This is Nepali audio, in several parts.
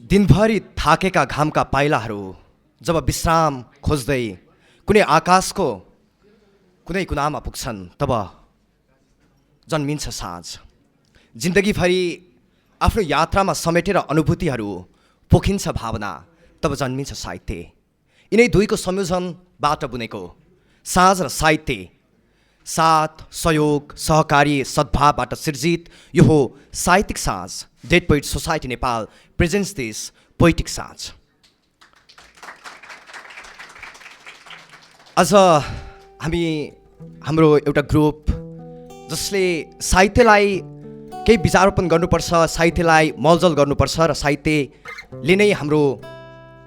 दिनभरि थाकेका घामका पाइलाहरू जब विश्राम खोज्दै कुनै आकाशको कुनै कुनामा पुग्छन् तब जन्मिन्छ साँझ। जिन्दगीभरि आफ्नो यात्रामा समेटेर अनुभूतिहरू पोखिन्छ भावना तब जन्मिन्छ साहित्य। यिनै दुईको संयोजनबाट बुनेको साँझ र साहित्य, साथ सहयोग सहकारी सद्भावबाट सिर्जित यो हो साहित्यिक साँझ। Dead poet society Nepal presents this poetic साँझ। आज हाम्रो एउटा ग्रुप जसले साहित्यलाई केही विचारोपण गर्नुपर्छ, साहित्यलाई मलजल गर्नुपर्छ र साहित्यले नै हाम्रो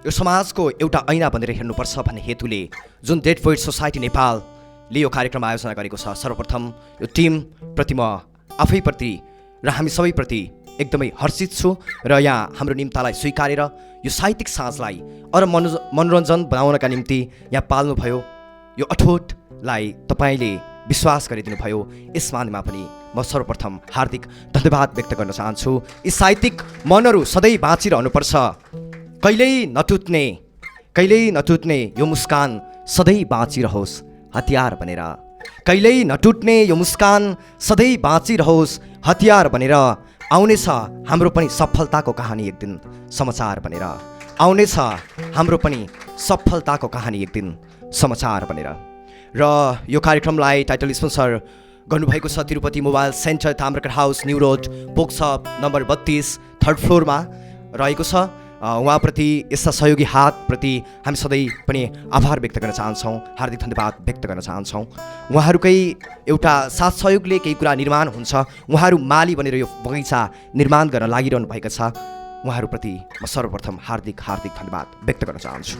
यो समाजको एउटा ऐना बनेर हेर्नुपर्छ भन्ने हेतुले जुन डेड पोइट सोसाइटी नेपालले यो कार्यक्रम आयोजना गरेको छ, सर्वप्रथम यो टिमप्रति म आफैप्रति र हामी सबैप्रति एकदमै हर्षित छु र यहाँ हाम्रो निम्तालाई स्वीकारेर यो साहित्यिक साँझलाई अरू मनोरञ्जन बनाउनका निम्ति यहाँ पाल्नुभयो, यो अठोटलाई तपाईँले विश्वास गरिदिनु भयो। यस मानेमा पनि म सर्वप्रथम हार्दिक धन्यवाद व्यक्त गर्न चाहन्छु। यी साहित्यिक मनहरू सधैँ बाँचिरहनुपर्छ, कहिल्यै नटुट्ने यो मुस्कान सधैँ बाँचिरहोस् हतियार बनेर, कहिल्यै नटुट्ने यो मुस्कान सधैँ बाँचिरहोस् हतियार बनेर। आउनेछ हाम्रो पनि सफलताको कहानी एक दिन समाचार बनेर, आउनेछ हाम्रो पनि सफलताको कहानी एक दिन समाचार बनेर। र यो कार्यक्रमलाई टाइटल स्पोन्सर गर्नुभएको छ Tirupati mobile centre, Tamrakar house, new road, पोक्सप नम्बर 32, थर्ड फ्लोरमा रहेको छ। उहाँप्रति यस्ता सहयोगी हातप्रति हामी सधैँ पनि आभार व्यक्त गर्न चाहन्छौँ, हार्दिक धन्यवाद व्यक्त गर्न चाहन्छौँ। उहाँहरूकै एउटा साथ सहयोगले केही कुरा निर्माण हुन्छ, उहाँहरू माली बनेर यो बगैँचा निर्माण गर्न लागिरहनु भएको छ। उहाँहरूप्रति म सर्वप्रथम हार्दिक धन्यवाद व्यक्त गर्न चाहन्छु।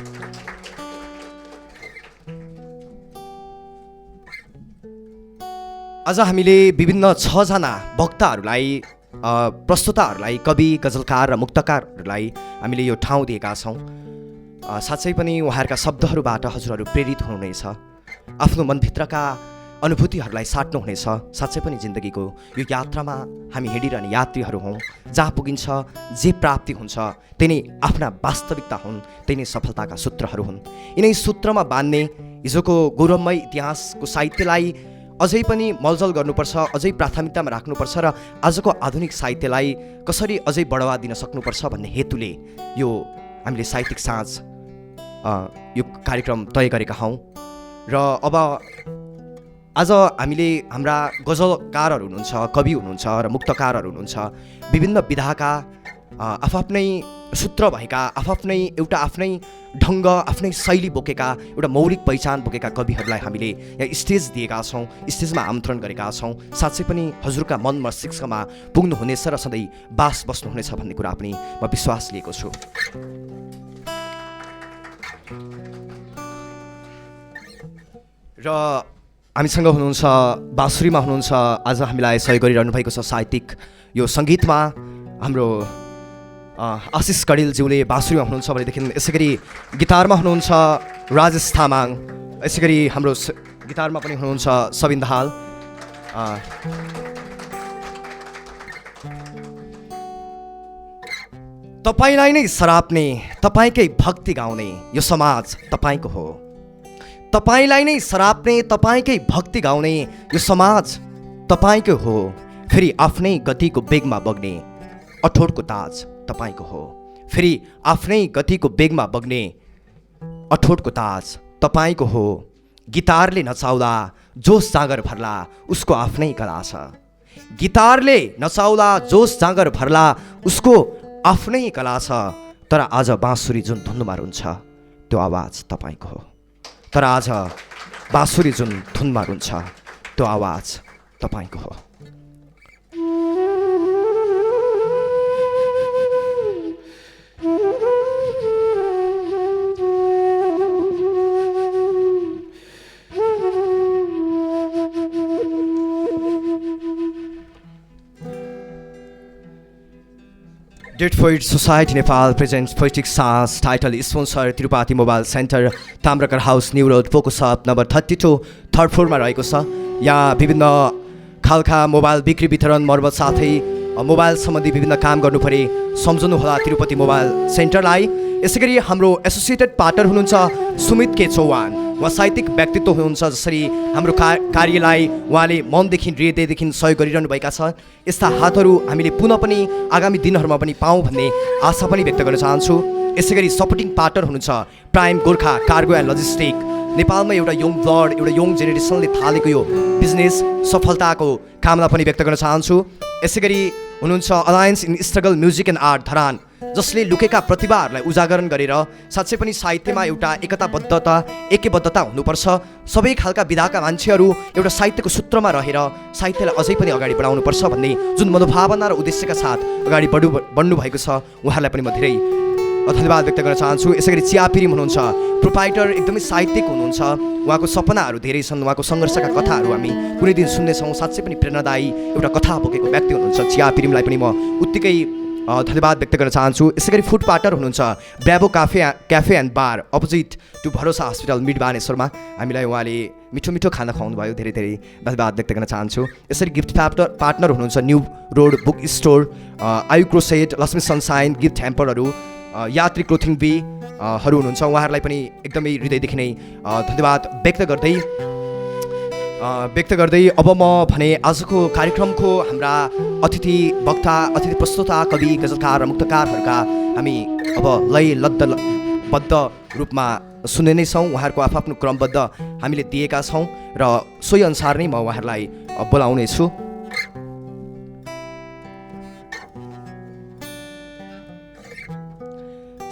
आज हामीले विभिन्न 6 जना वक्ताहरूलाई, प्रस्तुताहरूलाई, कवि, गजलकार र मुक्तकारहरूलाई हामीले यो ठाउँ दिएका छौँ। साँच्चै पनि उहाँहरूका शब्दहरूबाट हजुरहरू प्रेरित हुनुहुनेछ, आफ्नो मनभित्रका अनुभूतिहरूलाई साट्नुहुनेछ। साँच्चै पनि जिन्दगीको यो यात्रामा हामी हिँडिरहने यात्रीहरू हौँ, जहाँ पुगिन्छ जे प्राप्ति हुन्छ त्यही नै आफ्ना वास्तविकता हुन्, त्यही नै सफलताका सूत्रहरू हुन्। यिनै सूत्रमा बाँध्ने हिजोको गौरवमय इतिहासको साहित्यलाई अझै पनि मलजल गर्नुपर्छ, अझै प्राथमिकतामा राख्नुपर्छ र आजको आधुनिक साहित्यलाई कसरी अझै बढावा दिन सक्नुपर्छ भन्ने हेतुले यो हामीले साहित्यिक साँझ यो कार्यक्रम तय गरेका हौँ। र अब आज हामीले हाम्रा गजलकारहरू हुनुहुन्छ, कवि हुनुहुन्छ र मुक्तकारहरू हुनुहुन्छ, विभिन्न विधाका आफ्नै सूत्र भएका, आफ्नै ढङ्ग, आफ्नै शैली बोकेका, एउटा मौलिक पहिचान बोकेका कविहरूलाई हामीले यहाँ स्टेज दिएका छौँ, स्टेजमा आमन्त्रण गरेका छौँ। साँच्चै पनि हजुरका मन मस्तिष्कमा पुग्नुहुनेछ र सधैँ बास बस्नुहुनेछ भन्ने कुरा पनि म विश्वास लिएको छु। र हामीसँग हुनुहुन्छ, बाँसुरीमा हुनुहुन्छ, आज हामीलाई सहयोग गरिरहनु भएको छ साहित्यिक यो सङ्गीतमा हाम्रो आशिष कडेलज्यूले बाँसुरीमा हुनुहुन्छ भनेदेखि यसै गरी गिटारमा हुनुहुन्छ राजेश तामाङ, यसै गरी हाम्रो गिटारमा पनि हुनुहुन्छ सबिन दाहाल। तपाईँलाई नै सराप्ने, तपाईँकै भक्ति गाउने यो समाज तपाईँको हो। तपाईँलाई नै सराप्ने, तपाईँकै भक्ति गाउने यो समाज तपाईँको हो। फेरि आफ्नै गतिको बेगमा बग्ने अठोटको ताज तपाईँको हो। फेरि आफ्नै गतिको बेगमा बग्ने अठोटको ताज तपाईँको हो। गिटारले नचाउला जोस जाँगर भर्ला उसको आफ्नै कला छ। गिटारले नचाउला जोस जाँगर भर्ला उसको आफ्नै कला छ। तर आज बाँसुरी जुन धुनमा रुन्छ त्यो आवाज तपाईँको हो। तर आज बाँसुरी जुन धुनमा रुन्छ त्यो आवाज तपाईँको हो। Dead poet society Nepal presents poetic साँझ, title sponsor Tirupati mobile centre, Tamrakar house, new road, पोकोसप नम्बर 32, थर्ड फ्लोरमा रहेको छ। यहाँ विभिन्न खालका मोबाइल बिक्री वितरण, मर्मत साथै मोबाइल सम्बन्धी विभिन्न काम गर्नु परे सम्झनुहोला तिरुपति मोबाइल सेन्टरलाई। यसै गरी हाम्रो एसोसिएटेड पार्टनर हुनुहुन्छ सुमित के चौहान, उहाँ साहित्यिक व्यक्तित्व हुनुहुन्छ, जसरी हाम्रो कार्यलाई उहाँले मनदेखि हृदयदेखि सहयोग गरिरहनु भएका छ। यस्ता हातहरू हामीले पुनः पनि आगामी दिनहरूमा पनि पाऊँ भन्ने आशा पनि व्यक्त गर्न चाहन्छु। यसै गरी सपोर्टिङ पार्टनर हुनुहुन्छ prime Gorkha cargo and logistic. नेपालमा एउटा यङ ब्लड, एउटा यङ जेनेरेसनले थालेको यो बिजनेस सफलताको कामना पनि व्यक्त गर्न चाहन्छु। यसै गरी हुनुहुन्छ alliance in struggle music and art Dharan, जसले लुकेका प्रतिभाहरूलाई उजागरण गरेर साँच्चै पनि साहित्यमा एउटा एकबद्धता हुनुपर्छ। सबै खालका विधाका मान्छेहरू एउटा साहित्यको सूत्रमा रहेर साहित्यलाई अझै पनि अगाडि बढाउनुपर्छ भन्ने जुन मनोभावना र उद्देश्यका साथ अगाडि बढ्नु भएको छ, उहाँहरूलाई पनि म धेरै धन्यवाद व्यक्त गर्न चाहन्छु। यसै गरी चिया पिरिम हुनुहुन्छ, प्रोपाइटर एकदमै साहित्यिक हुनुहुन्छ, उहाँको सपनाहरू धेरै छन्, उहाँको सङ्घर्षका कथाहरू हामी कुनै दिन सुन्नेछौँ। साँच्चै पनि प्रेरणादायी एउटा कथा बोकेको व्यक्ति हुनुहुन्छ। चिया पिरिमलाई पनि म उत्तिकै धन्यवाद व्यक्त गर्न चाहन्छु। यसै गरी फुड पार्टनर हुनुहुन्छ Bravo cafe and bar opposite to Bharosa hospital mid बानेश्वरमा। हामीलाई उहाँले मिठो मिठो खाना खुवाउनु भयो, धेरै धेरै धन्यवाद व्यक्त गर्न चाहन्छु। यसरी गिफ्ट पार्टनर हुनुहुन्छ न्यू रोड बुक स्टोर, आयु क्रोसेट, लक्ष्मी सनसाइन गिफ्ट ह्याम्परहरू, यात्री क्लोथिङ हरू हुनुहुन्छ, उहाँहरूलाई पनि एकदमै हृदयदेखि नै धन्यवाद व्यक्त गर्दै अब म भने आजको कार्यक्रमको हाम्रा अतिथि वक्ता, अतिथि प्रस्तोता, कवि, गजलकार र मुक्तकारहरूका हामी अब लयबद्ध रूपमा सुन्ने नै छौँ। उहाँहरूको आफ्नो क्रमबद्ध हामीले दिएका छौँ र सोही अनुसार नै म उहाँहरूलाई बोलाउनेछु।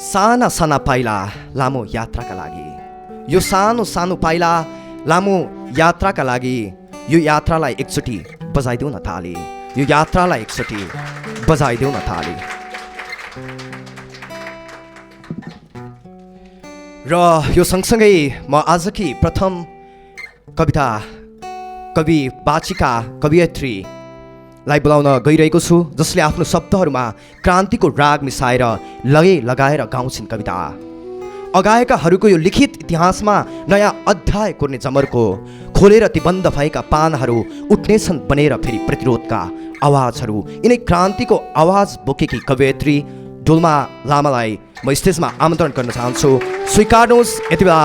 साना साना पाइला लामो यात्राका लागि, यो सानो सानो पाइला लामो यात्राका लागि, यो यात्रालाई एकचोटि बजाइदेऊ न ताली, यो यात्रालाई एकचोटि बजाइदेऊ न ताली। र यो सँगसँगै म आजकी प्रथम कवि वाचिका कवियत्रीलाई बोलाउन गइरहेको छु, जसले आफ्नो शब्दहरूमा क्रान्तिको राग मिसाएर लय लगाएर गाउँछिन् कविता। अगाएकाहरूको यो लिखित इतिहासमा नयाँ अध्याय कोर्ने जमर्को खोलेर ती बन्द भएका पानहरू उठ्नेछन् बनेर फेरि प्रतिरोधका आवाजहरू। यिनै क्रान्तिको आवाज बोकेकी कवयित्री डोल्मा लामालाई म स्टेजमा आमन्त्रण गर्न चाहन्छु। स्वीकार्नुहोस् यति बेला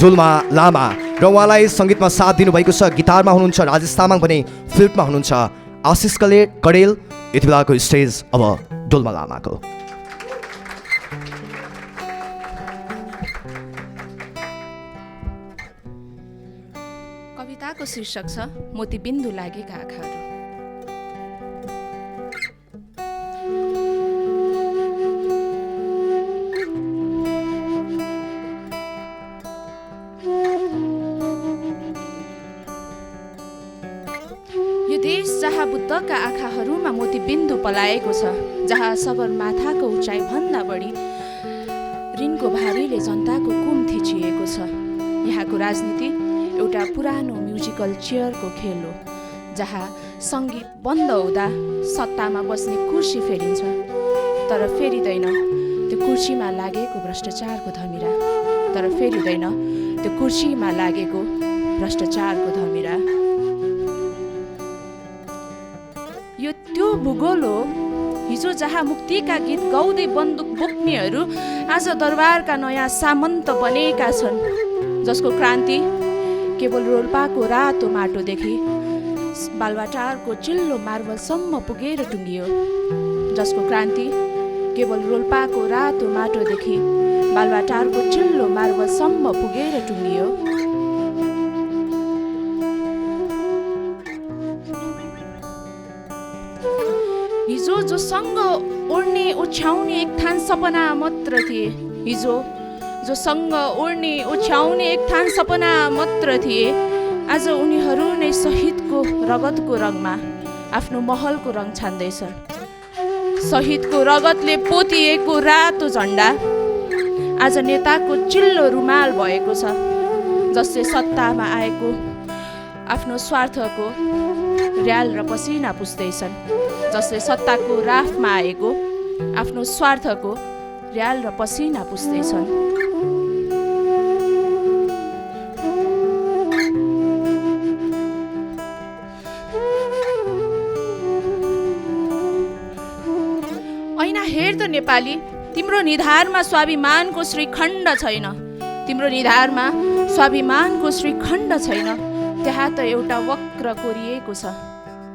डोल्मा लामा, र उहाँलाई सङ्गीतमा साथ दिनुभएको छ। गिटारमा हुनुहुन्छ राजेश तामाङ भने फ्लुटमा हुनुहुन्छ आशिष कडेल। यति बेलाको स्टेज अब डोल्मा लामाको। कविताको शीर्षक छ मोतीबिन्दु लागेका आँखाहरू। यो देश जहाँ बुद्धका आँखाहरूमा मोतीबिन्दु पलाएको छ, जहाँ सगरमाथाको उचाइ भन्दा बढी ऋणको भारीले जनताको कुम थिचिएको छ, यहाँको राजनीति एउटा पुरानो म्युजिकल चेयरको खेल हो, जहाँ सङ्गीत बन्द हुँदा सत्तामा बस्ने कुर्सी फेरिन्छ, तर फेरिँदैन त्यो कुर्सीमा लागेको भ्रष्टाचारको धमिरा, तर फेरिँदैन त्यो कुर्सीमा लागेको भ्रष्टाचारको धमिरा। यो त्यो भूगोल हो हिजो जहाँ मुक्तिका गीत गाउँदै बन्दुक बोक्नेहरू आज दरबारका नयाँ सामन्त बनेका छन्, जसको क्रान्ति केवल रोल्पाको रातो माटोदेखि बालुवाटारको चिल्लो मार्बलसम्म पुगेर टुङ्गियो, जसको क्रान्ति केवल रोल्पाको रातो माटोदेखि बालुवाटारको चिल्लो मार्बलसम्म पुगेर टुङ्गियो। हिजो जो सँग ओढ्ने ओछ्याउने एक थान सपना मात्र थिए, हिजो जो सँग ओढ्ने ओछ्याउने एक थान सपना मात्र थिए, आज उनीहरू नै शहीदको रगतको रङमा आफ्नो महलको रङ छान्दैछन्। शहीदको रगतले पोतिएको रातो झन्डा आज नेताको चिल्लो रुमाल भएको छ, जसले सत्तामा आएको आफ्नो स्वार्थको र्याल र पसिना पुस्दैछन्, जसले सत्ताको राफमा आएको आफ्नो स्वार्थको र्याल र पसिना पुस्दैछन्। नेपाली, तिम्रो निधारमा स्वाभिमानको श्रीखण्ड छैन, तिम्रो निधारमा स्वाभिमानको श्रीखण्ड छैन, त्यहाँ त एउटा वक्र कोरिएको छ।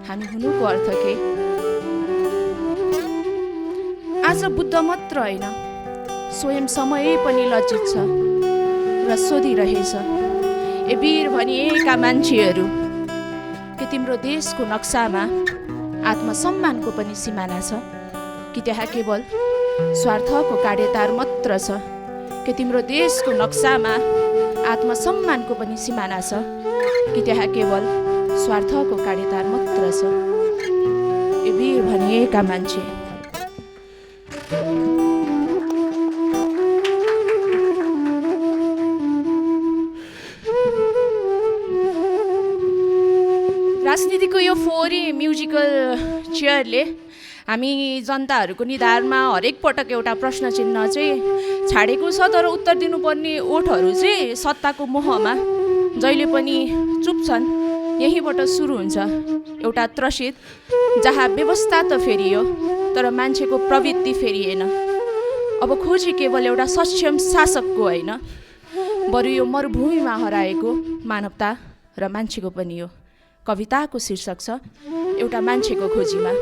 हामी हुनुको अर्थ के? आज बुद्ध मात्र होइन, स्वयं समय पनि लज्जित छ र सोधिरहेछ, ए वीर भनिएका मान्छेहरू, कि तिम्रो देशको नक्सामा आत्मसम्मानको पनि सिमाना छ कि त्यहाँ केवल स्वार्थको काँडेतार मात्र छ? कि तिम्रो देशको नक्सामा आत्मसम्मानको पनि सिमाना छ कि त्यहाँ केवल स्वार्थको काँडेतार मात्र छ? ए वीर भनिएका मान्छे, राजनीतिको यो फोहोरी म्युजिकल चेयरले हामी जनताहरूको निधारमा हरेक पटक एउटा प्रश्न चिन्ह चाहिँ छाडेको छ, तर उत्तर दिनुपर्ने ओठहरू चाहिँ सत्ताको मोहमा जहिले पनि चुप्छन्। यहीँबाट सुरु हुन्छ एउटा त्रसित, जहाँ व्यवस्था त फेरियो तर मान्छेको प्रवृत्ति फेरिएन। अब खोजी केवल एउटा सक्षम शासकको होइन, बरु यो मरुभूमिमा हराएको मानवता र मान्छेको पनि हो। कविताको शीर्षक छ एउटा मान्छेको खोजीमा।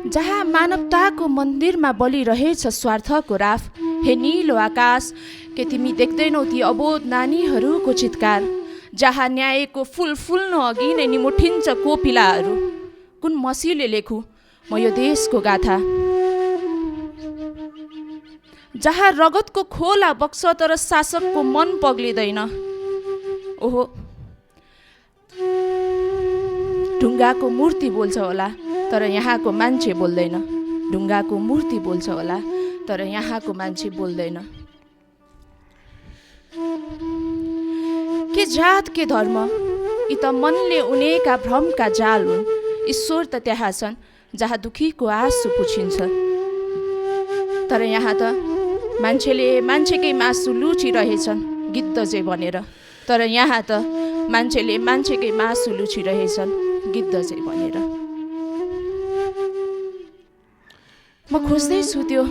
जहाँ मानवताको मन्दिरमा बलिरहेछ स्वार्थको राफ, हे निलो आकाश, के तिमी देख्दैनौ ती अबोध नानीहरूको चित्कार? जहाँ न्यायको फुल फुल्नु अघि नै निमुठिन्छ कोपिलाहरू। कुन मसीले लेखु म यो देशको गाथा? जहाँ रगतको खोला बग्छ तर शासकको मन पग्लिँदैन। ओहो, ढुङ्गाको मूर्ति बोल्छ होला तर यहाँको मान्छे बोल्दैन। ढुङ्गाको मूर्ति बोल्छ होला तर यहाँको मान्छे बोल्दैन। के जात के धर्म, यी त मनले उनेका भ्रमका जाल हुन्। ईश्वर त त्यहाँ छन् जहाँ दुखीको आँसु पुछिन्छ, तर यहाँ त मान्छेले मान्छेकै मासु लुचिरहेछन् गिद्ध चाहिँ भनेर। तर यहाँ त मान्छेले मान्छेकै मासु लुचिरहेछन् गिद्ध चाहिँ भनेर। म खोज्दैछु त्यो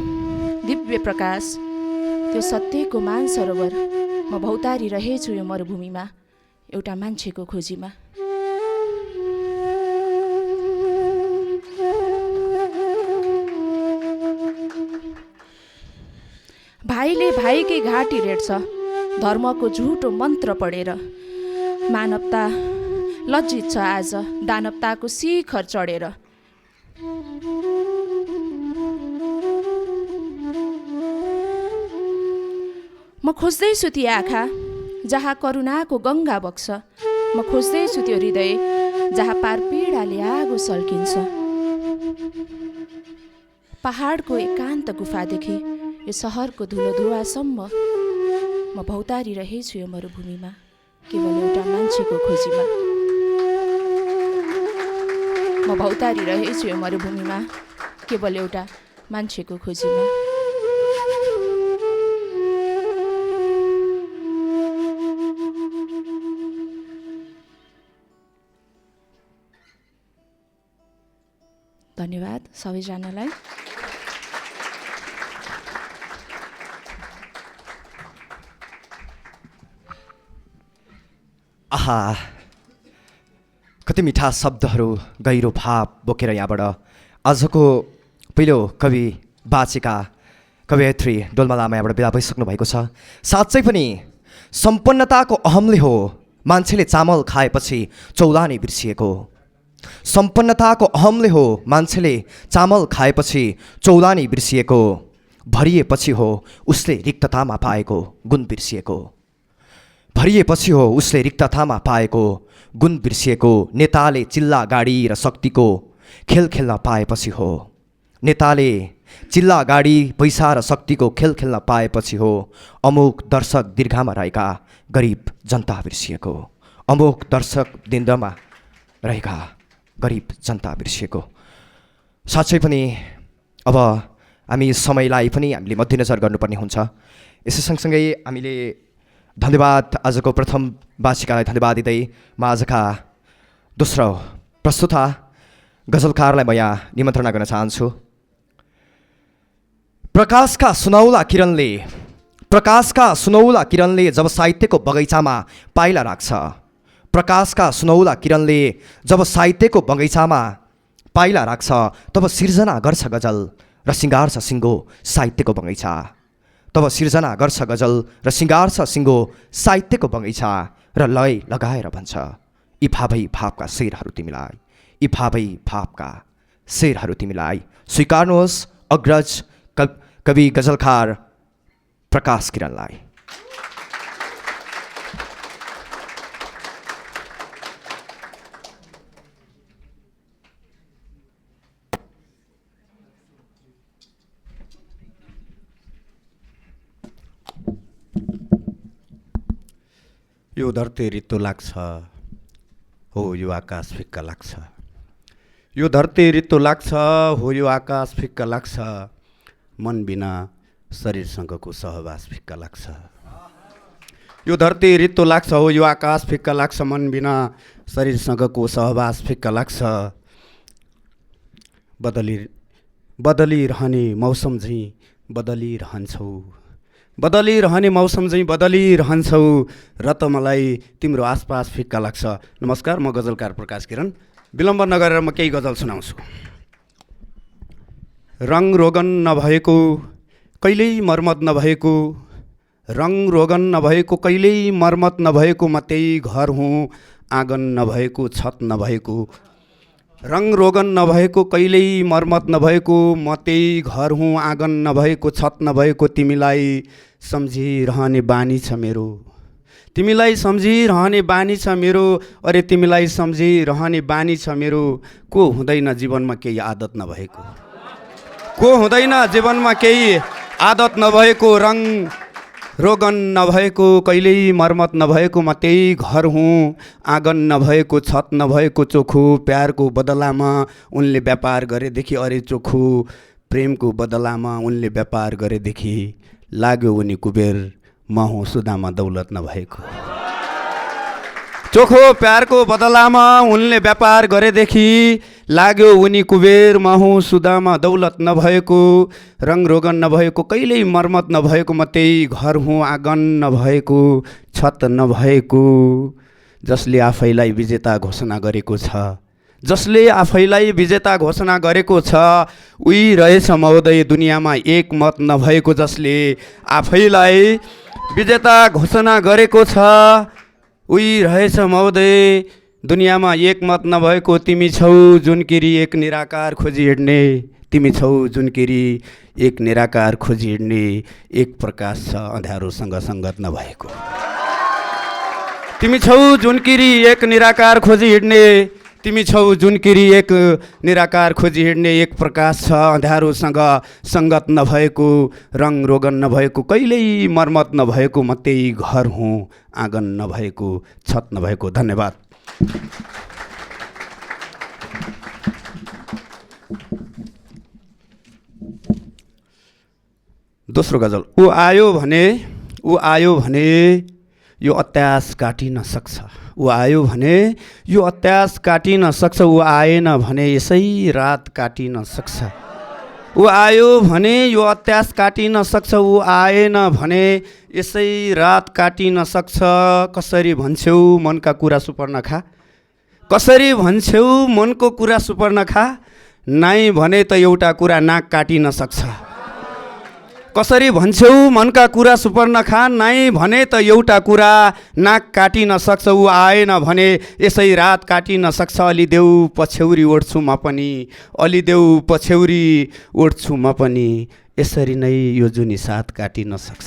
दिव्य प्रकाश, त्यो सत्यको मानसरोवर। म भौतारी रहेछु यो मरुभूमिमा एउटा मान्छेको खोजीमा। भाइले भाइकै घाँटी रेट्छ धर्मको झुटो मन्त्र पढेर। मानवता लज्जित छ आज दानवताको शिखर चढेर। म खोज्दैछु ती आँखा जहाँ करुणाको गङ्गा बग्छ। म खोज्दैछु त्यो हृदय जहाँ पार पीडाले आगो सल्किन्छ। पहाडको एकान्त गुफादेखि यो सहरको धुलो धुवासम्म म भौतारी रहेछु यो मरुभूमिमा केवल एउटा मान्छेको खोजीमा। म भौतारी रहेछु यो मरुभूमिमा केवल एउटा मान्छेको खोजीमा। धन्यवाद सबैजनालाई। आहा, कति मिठा शब्दहरू गहिरो भाव बोकेर यहाँबाट आजको पहिलो कवि बाँचेका कवयत्री डोल्मा लामा यहाँबाट बिदा भइसक्नु भएको छ। साँच्चै पनि सम्पन्नताको अहमले हो मान्छेले चामल खाएपछि चौलानी बिर्सिएको। सम्पन्नताको अहमले हो मान्छेले चामल खाएपछि चौलानी बिर्सिएको। भरिएपछि हो उसले रिक्ततामा पाएको गुण बिर्सिएको। भरिएपछि हो उसले रिक्ततामा पाएको गुण बिर्सिएको। नेताले चिल्ला गाडी र शक्तिको खेल खेल्न पाएपछि हो। नेताले चिल्ला गाडी पैसा र शक्तिको खेल खेल्न पाएपछि हो अमुक दर्शक दीर्घामा रहेका गरिब जनता बिर्सिएको। अमुक दर्शक दीर्घामा रहेका गरिब जनता बिर्सिएको। साँच्चै पनि अब हामी समयलाई पनि हामीले मध्यनजर गर्नुपर्ने हुन्छ। यसै सँगसँगै हामीले धन्यवाद, आजको प्रथम वार्षिकालाई धन्यवाद दिँदै म आजका दोस्रो प्रस्तुता गजलकारलाई म यहाँ निमन्त्रणा गर्न चाहन्छु। प्रकाशका सुनौला किरणले जब साहित्यको बगैँचामा पाइला राख्छ, प्रकाशका सुनौला किरणले जब साहित्यको बगैँचामा पाइला राख्छ, तब सिर्जना गर्छ गजल र सिँगार छ सिङ्गो साहित्यको बगैँचा। तब सिर्जना गर्छ गजल र सिँगार छ सिङ्गो साहित्यको बगैँचा र लय लगाएर भन्छ, यी भावै भावका शेरहरू तिमीलाई, यी भावै भावका शेरहरू तिमीलाई। स्वीकार्नुहोस् अग्रज कवि गजलकार प्रकाश किरणलाई। यो धरती रित्तो लाग्छ, हो यो आकाश फिक्का लाग्छ। यो धरती रित्तो लाग्छ, हो यो आकाश फिक्का लाग्छ। मन बिना शरीरसँगको सहवास फिक्का लाग्छ। यो धरती रित्तो लाग्छ, हो यो आकाश फिक्का लाग्छ। मन बिना शरीरसँगको सहवास फिक्का लाग्छ। बदलिरहने मौसम झैँ बदलिरहन्छौ, बदलिरहने मौसम झैँ बदलिरहन्छौ र त मलाई तिम्रो आसपास फिक्का लाग्छ। नमस्कार, म गजलकार प्रकाश किरण। विलम्ब नगरेर म केही गजल सुनाउँछु। रङ रोगन नभएको, कहिल्यै मर्मत नभएको, रङ रोगन नभएको, कहिल्यै मर्मत नभएको, म त्यही घर हुँ आँगन नभएको, छत नभएको। रङ रोगन नभएको, कहिल्यै मर्मत नभएको, म त्यही घर हुँ आँगन नभएको, छत नभएको। तिमीलाई सम्झिरहने बानी छ मेरो, तिमीलाई सम्झिरहने बानी छ मेरो। अरे तिमीलाई सम्झिरहने बानी छ मेरो। को हुँदैन जीवनमा केही आदत नभएको, को हुँदैन जीवनमा केही आदत नभएको। रङ रोगन नभएको, कहिल्यै मर्मत नभएको, म त्यही घर हुँ आँगन नभएको, छत नभएको। चोखो प्यारको बदलामा उनले व्यापार गरेदेखि, अरे चोखो प्रेमको बदलामा उनले व्यापार गरेदेखि लाग्यो उनी कुबेर, म हुँ सुदामा दौलत नभएको। चोखो प्यारको बदलामा उनले व्यापार गरेदेखि लाग्यो उनी कुबेर, म हुँ सुदामा दौलत नभएको। रङ रोगन नभएको, कहिल्यै मर्मत नभएको, म त्यही घर हुँ आँगन नभएको, छत नभएको। जसले आफैलाई विजेता घोषणा गरेको छ, जसले आफैलाई विजेता घोषणा गरेको छ, उही रहेछ महोदय दुनियाँमा एक मत नभएको। जसले आफैलाई विजेता घोषणा गरेको छ, उही रहेछ महोदय दुनियाँमा एक मत नभएको। तिमी छौ जुनकिरी एक निराकार खोजी हिँड्ने, तिमी छौ जुनकिरी एक निराकार खोजी हिँड्ने। एक प्रकाश छ अँध्यारोसँग सङ्गत नभएको। तिमी छौ जुनकिरी एक निराकार खोजी हिँड्ने, तिमी छौ जुनकिरी एक निराकार खोजी हिँड्ने। एक प्रकाश छ अँध्यारोसँग सङ्गत नभएको, रङ रोगन नभएको, कहिल्यै मर्मत नभएको, म त्यही घर हुँ आँगन नभएको, छत नभएको। धन्यवाद। दोस्रो गजल। ऊ आयो भने यो अत्यास काटिन सक्छ, ऊ आयो भने यो अत्यास काटिन सक्छ। ऊ आएन भने यसै रात काटिन सक्छ। ऊ आयो भने यो अत्यास काटिन सक्छ, ऊ आएन भने यसै रात काटिन सक्छ। कसरी भन्छौ मनका कुरा सुपर्णखा, कसरी भन्छौ मनको कुरा सुपर्णखा, नाइ भने त एउटा कुरा नाक काटिन सक्छ। कसरी भन्छौ मनका कुरा सुपर्णखा, नाइ भने त एउटा कुरा नाक काटिन सक्छ। ऊ आएन भने यसै रात काटिन सक्छ। अलिदेऊ पछ्यौरी ओढ्छु म पनि, अलिदेऊ पछ्यौरी ओढ्छु म पनि, यसरी नै यो जुनी साथ काटिन सक्छ।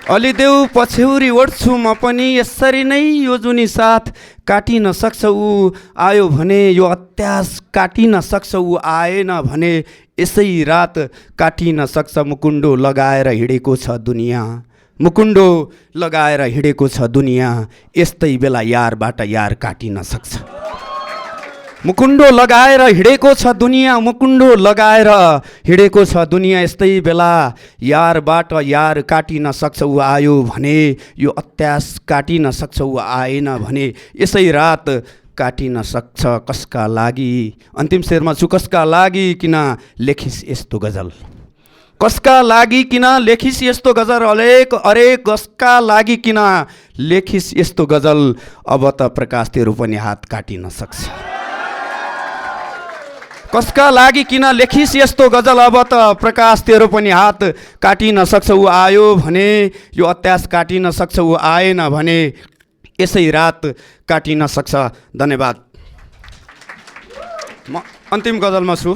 अलिदेऊ पछ्यौरी ओढ्छु म पनि, यसरी नै यो जुनी साथ काटिन सक्छ। ऊ आयो भने यो अत्यास काटिन सक्छ, ऊ आएन भने यसै रात काटिन सक्छ। मुकुन्डो लगाएर हिँडेको छ दुनियाँ, मुकुन्डो लगाएर हिँडेको छ दुनियाँ, यस्तै बेला यारबाट यार काटिन सक्छ। मुकुन्डो लगाएर हिँडेको छ दुनियाँ, मुकुन्डो लगाएर हिँडेको छ दुनियाँ। यस्तै बेला यारबाट यार काटिन सक्छ ऊ आयो भने, यो अत्यास काटिन सक्छ ऊ आएन भने, यसै रात काटिन सक्छ कसका लागि। अन्तिम शेरमा छु, कसका लागि किन लेखिस् यस्तो गजल, कसका लागि किन लेखिस् यस्तो गजल, अरे कसका लागि किन लेखिस् यस्तो गजल, अब त प्रकाश तेरो पनि हात काटिन सक्छ। कसका लागि किन लेखिस् यस्तो गजल, अब त प्रकाश तेरो पनि हात काटिन सक्छ ऊ आयो भने, यो अत्यास काटिन सक्छ ऊ आएन भने, यसै रात काटिन सक्छ। धन्यवाद। म अन्तिम गजलमा छु।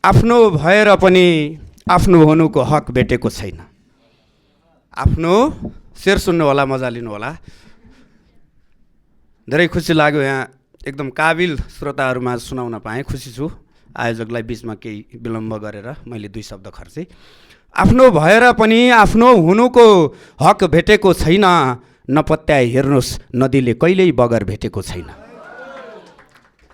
आफ्नो भएर पनि आफ्नो हुनुको हक भेटेको छैन। आफ्नो शेर सुन्नु होला, मजा लिनु होला। धेरै खुसी लाग्यो, यहाँ एकदम काबिल श्रोताहरूमा सुनाउन पाएँ, खुसी छु। आयोजकलाई बिचमा केही विलम्ब गरेर मैले 2 शब्द खर्चेँ। आफ्नो भएर पनि आफ्नो हुनुको हक भेटेको छैन, नपत्याए हेर्नुहोस् नदीले कहिल्यै बगर भेटेको छैन।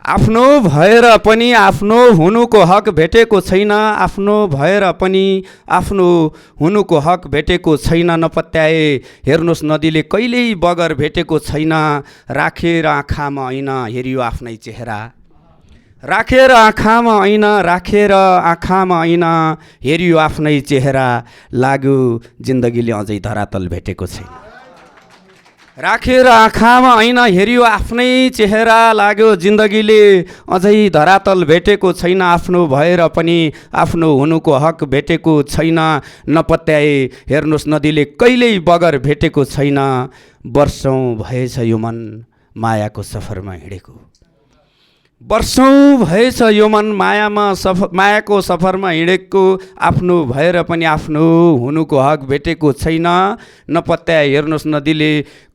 आफ्नो भएर पनि आफ्नो हुनुको हक भेटेको छैन, आफ्नो भएर पनि आफ्नो हुनुको हक भेटेको छैन, नपत्याए हेर्नुहोस् नदीले कहिल्यै बगर भेटेको छैन। राखेर आँखामा ऐन हेरियो आफ्नै चेहरा, राखेर आँखामा ऐन, राखेर आँखामा ऐन हेरियो आफ्नै चेहरा, लाग्यो जिन्दगीले अझै धरातल भेटेको छैन। राखेर आँखामा ऐन हेरियो आफ्नै चेहरा, लाग्यो जिन्दगीले अझै धरातल भेटेको छैन। आफ्नो भएर पनि आफ्नो हुनुको हक भेटेको छैन, नपत्याए हेर्नुहोस् नदीले कहिल्यै बगर भेटेको छैन। वर्षौँ भएछ यो मन मायाको सफरमा हिँडेको, वर्षौँ भएछ यो मन मायाको सफरमा हिँडेको, आफ्नो भएर पनि आफ्नो हुनुको हक भेटेको छैन, नपत्याए हेर्नुहोस् नदीले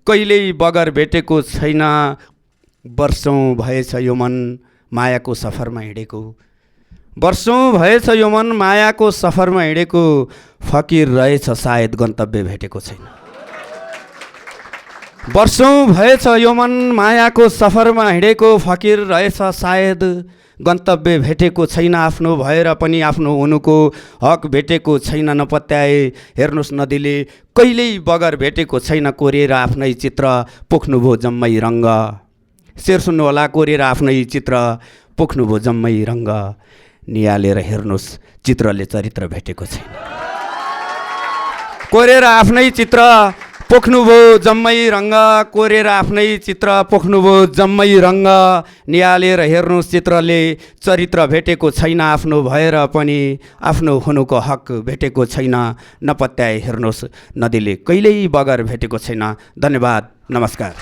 कहिल्यै बगर भेटेको छैन। वर्षौँ भएछ यो मन मायाको सफरमा हिँडेको, वर्षौँ भएछ यो मन मायाको सफरमा हिँडेको, फकिर रहेछ सायद गन्तव्य भेटेको छैन। वर्षौँ भएछ यो मन मायाको सफरमा हिँडेको, फकिर रहेछ सायद गन्तव्य भेटेको छैन। आफ्नो भएर पनि आफ्नो हुनुको हक भेटेको छैन, नपत्याए हेर्नुहोस् नदीले कहिल्यै बगर भेटेको छैन। कोरेर आफ्नै चित्र पोख्नुभयो जम्मै रङ्ग, शेर सुन्नु होला। कोरेर आफ्नै चित्र पोख्नुभयो जम्मै रङ्ग, निहालेर हेर्नुहोस् चित्रले चरित्र भेटेको छैन। कोरेर आफ्नै चित्र पोख्नुभयो जम्मै रङ्ग, कोरेर आफ्नै चित्र पोख्नुभयो जम्मै रङ्ग, निहालेर हेर्नुहोस् चित्रले चरित्र भेटेको छैन। आफ्नो भएर पनि आफ्नो हुनुको हक भेटेको छैन, नपत्याए हेर्नुहोस् नदीले कहिल्यै बगर भेटेको छैन। धन्यवाद, नमस्कार।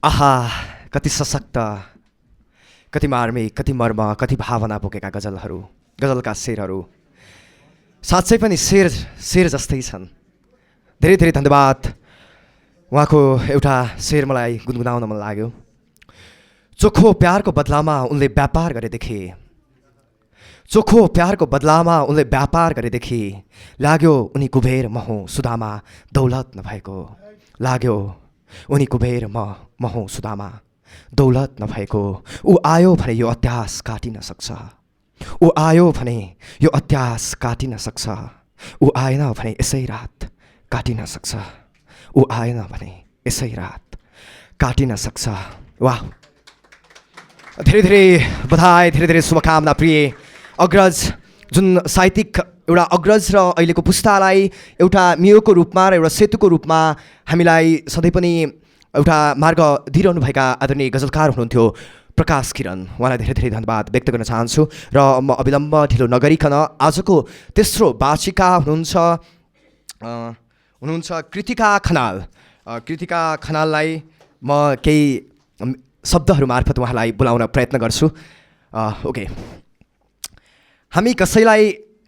आहा, कति सशक्त, कति मार्मिक, कति मर्म, कति भावना बोकेका गजलहरू, गजलका शेरहरू साँच्चै पनि शेर जस्तै छन्। धेरै धेरै धन्यवाद। उहाँको एउटा शेर मलाई गुनगुनाउन मन लाग्यो। चोखो प्यारको बदलामा उनले व्यापार गरेदेखि, चोखो प्यारको बदलामा उनले व्यापार गरेदेखि, लाग्यो उनी कुबेर म हुँ सुदामा दौलत नभएको, लाग्यो उनी कुबेर म हुँ सुदामा दौलत नभएको। ऊ आयो भने यो अत्यास काटिन सक्छ, ऊ आयो भने यो अत्यास काटिन सक्छ, ऊ आएन भने यसै रात काटिन सक्छ, ऊ आएन भने यसै रात काटिन सक्छ। वाह, धेरै धेरै बधाई, धेरै धेरै शुभकामना प्रिय अग्रज, जुन साहित्यिक एउटा अग्रज र अहिलेको पुस्तालाई एउटा मियोको रूपमा र एउटा सेतुको रूपमा हामीलाई सधैँ पनि एउटा मार्ग दिइरहनुभएका आदरणीय गजलकार हुनुहुन्थ्यो प्रकाश किरण। उहाँलाई धेरै धेरै धन्यवाद व्यक्त गर्न चाहन्छु र म अविलम्ब ढिलो नगरिकन आजको तेस्रो वाचिका हुनुहुन्छ कृतिका खनाल। कृतिका खनाललाई म केही शब्दहरू मार्फत उहाँलाई बोलाउन प्रयत्न गर्छु। ओके, हामी कसैलाई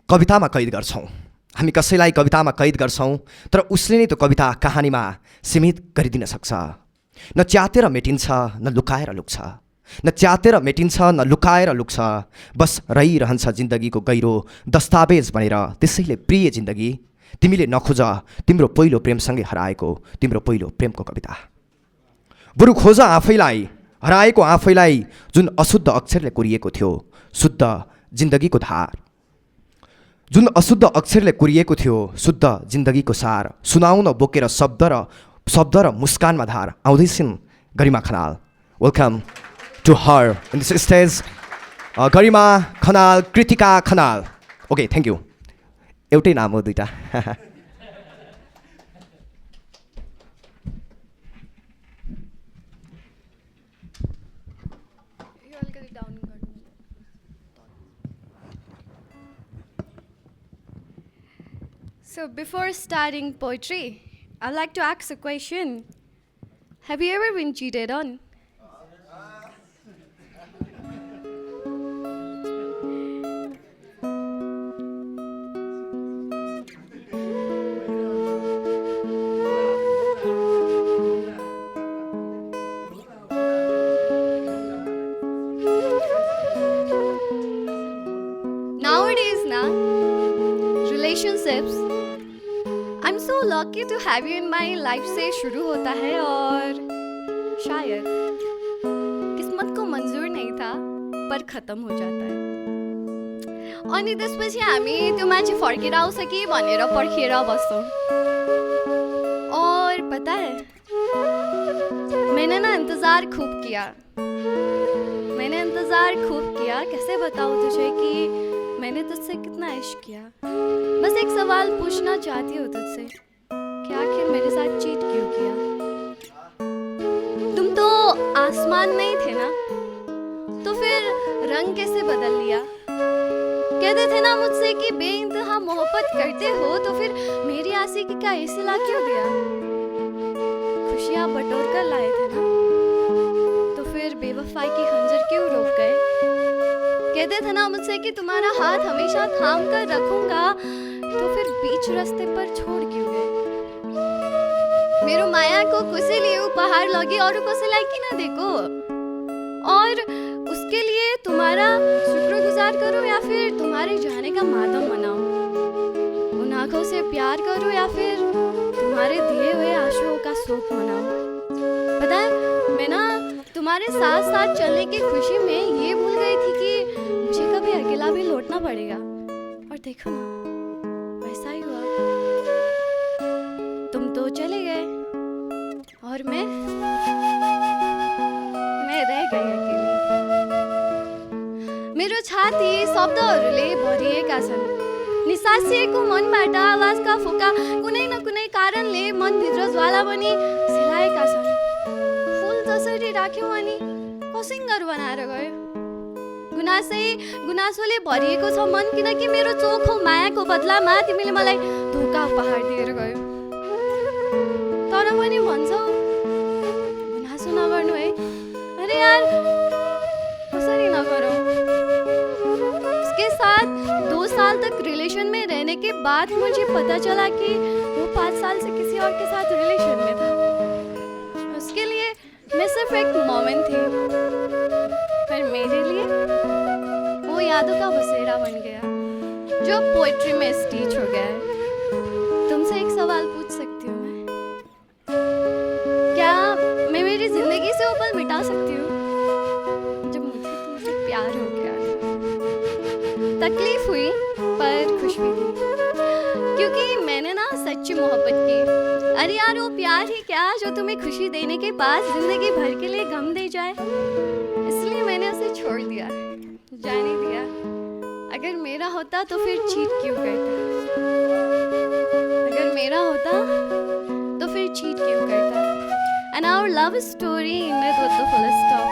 कवितामा कैद गर्छौँ, हामी कसैलाई कवितामा कैद गर्छौँ, तर उसले नै त्यो कविता कहानीमा सीमित गरिदिन सक्छ। न च्यातेर मेटिन्छ न लुकाएर लुक्छ, न च्यातेर मेटिन्छ न लुकाएर लुक्छ, बस रहिरहन्छ जिन्दगीको गहिरो दस्तावेज बनेर। त्यसैले प्रिय जिन्दगी तिमीले नखोज तिम्रो पहिलो प्रेमसँगै हराएको तिम्रो पहिलो प्रेमको कविता। बरु खोज आफैलाई, हराएको आफैलाई, जुन अशुद्ध अक्षरले कोरिएको थियो शुद्ध जिन्दगीको धार। जुन अशुद्ध अक्षरले कोरिएको थियो शुद्ध जिन्दगीको सार। सुनाउन बोकेर शब्द र मुस्कानमा धार आउँदैछिन् Garima Khanal. Welcome to her in this stage Garima Khanal, Kritika Khanal. Okay, thank you. एउटै नाम हो, दुईटा। So before starting poetry, I'd like to ask a question. Have you ever been cheated on? Nowadays, relationships, I'm so lucky to have you in my life से शुरू होता है और शायद किस्मत को मंजूर नहीं था पर खत्म हो जाता है। अनि त्यसपछि हामी त्यो मान्छे फर्केर आउँछ कि भनेर पर्खेर बस्छौँ। और पता है, मैंने इंतज़ार खूब किया। कैसे बताऊँ तुझे कि मैंने तुझसे कितना इश्क किया। बस एक सवाल पूछना चाहती हूँ तुझसे कि आखिर मेरे साथ चीट क्यों किया? तुम तो आसमान नहीं थे ना, तो फिर रंग कैसे बदल लिया? कहते थे ना मुझसे कि बेइंतहा मोहब्बत करते हो, तो फिर मेरी आशिकी का सिला क्यों दिया? खुशियाँ बटोर कर लाए थे ना, तो फिर बेवफाई की खंजर क्यों रोक गए? कहते थे ना मुझसे कि तुम्हारा हाथ हमेशा थाम कर रखूंगा, तो फिर बीच रास्ते पर छोड़ क्यों गए? मेरो माया को कसैले उपहार लगे और कसैलाई किन दिएको? और उसके लिए तुम्हारा शुक्रगुजार करूं या फिर तुम्हारे जाने का मातम मनाऊं? उन आंखों से प्यार करूं या फिर तुम्हारे दिए हुए आंसुओं का शोक मनाऊं? पता है, मैं ना तुम्हारे साथ साथ चलने की खुशी में ये भूल गई थी कि मुझे कभी अकेला भी लौटना पड़ेगा। और देखो ना, वैसा ही हुआ। तुम तो चले गए और मैं रह गई अकेली। मेरो छाती शब्दहरूले भरिएका छन्। निसासिएको मनबाट आवाजका फोका कुनै न कुनै कारणले मनभित्र ज्वाला बनी सिलाएका छन्। फुल जसरी राख्यौँ अनि कसिङ्गर बनाएर गयो। गुनासोले भरिएको छ मन, किनकि मेरो चोखो मायाको बदलामा तिमीले मलाई धोका उपहार दिएर गयो। तर पनि भन्छौ गुनासो नगर्नु है। अरे यार, कसरी नगरौँ? उसके साथ 2 साल तक रिलेशन में रहने के बाद मुझे पता चला कि वो 5 साल से किसी और के साथ रिलेशन में था। उसके लिए मैं सिर्फ एक मोमेंट थी, पर मेरे लिए वो यादों का बसेरा बन गया जो पोएट्री में स्टिच हो गया है। तुमसे एक सवाल पूछ सकती हूँ मैं? क्या मैं मेरी जिंदगी से वो पल मिटा सकती हूँ जब मुझे तुमसे प्यार हो गया था? तकलीफ हुई पर खुश भी थी, क्योंकि मैंने ना सच्ची मोहब्बत की। अरे यार, वो प्यार ही क्या जो तुम्हें खुशी देने के बाद जिंदगी भर के लिए गम दे जाए। इसलिए मैंने उसे छोड़ दिया, जाने दिया। अगर मेरा होता तो फिर चीट क्यों करता? अगर मेरा होता तो फिर चीट क्यों करता? And our love story ended with the full stop.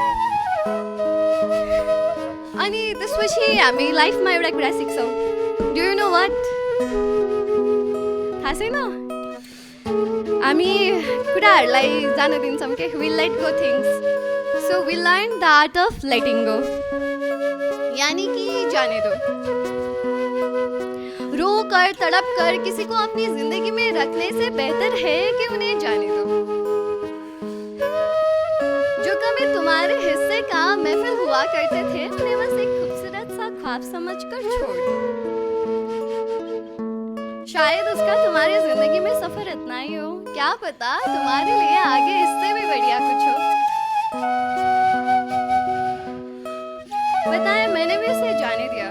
अनि त्यसपछि हामी लाइफमा एउटा कुरा सिक्छौँ। Do you know what? थाहा छैन? हामी कुराहरूलाई जान दिन्छौँ के? We let go things. So we learn the art of letting go. यानी कि जाने दो। रो कर तड़प कर किसी को अपनी जिंदगी में रखने से बेहतर है कि उन्हें जाने दो। जो कभी तुम्हारे हिस्से का महफिल हुआ करते थे, उन्हें बस एक खूबसूरत सा ख्वाब समझकर छोड़ दो। शायद उसका तुम्हारी जिंदगी में सफर इतना ही हो, क्या पता तुम्हारे लिए आगे इससे भी बढ़िया कुछ हो। पता है मैंने भी उसे जाने दिया।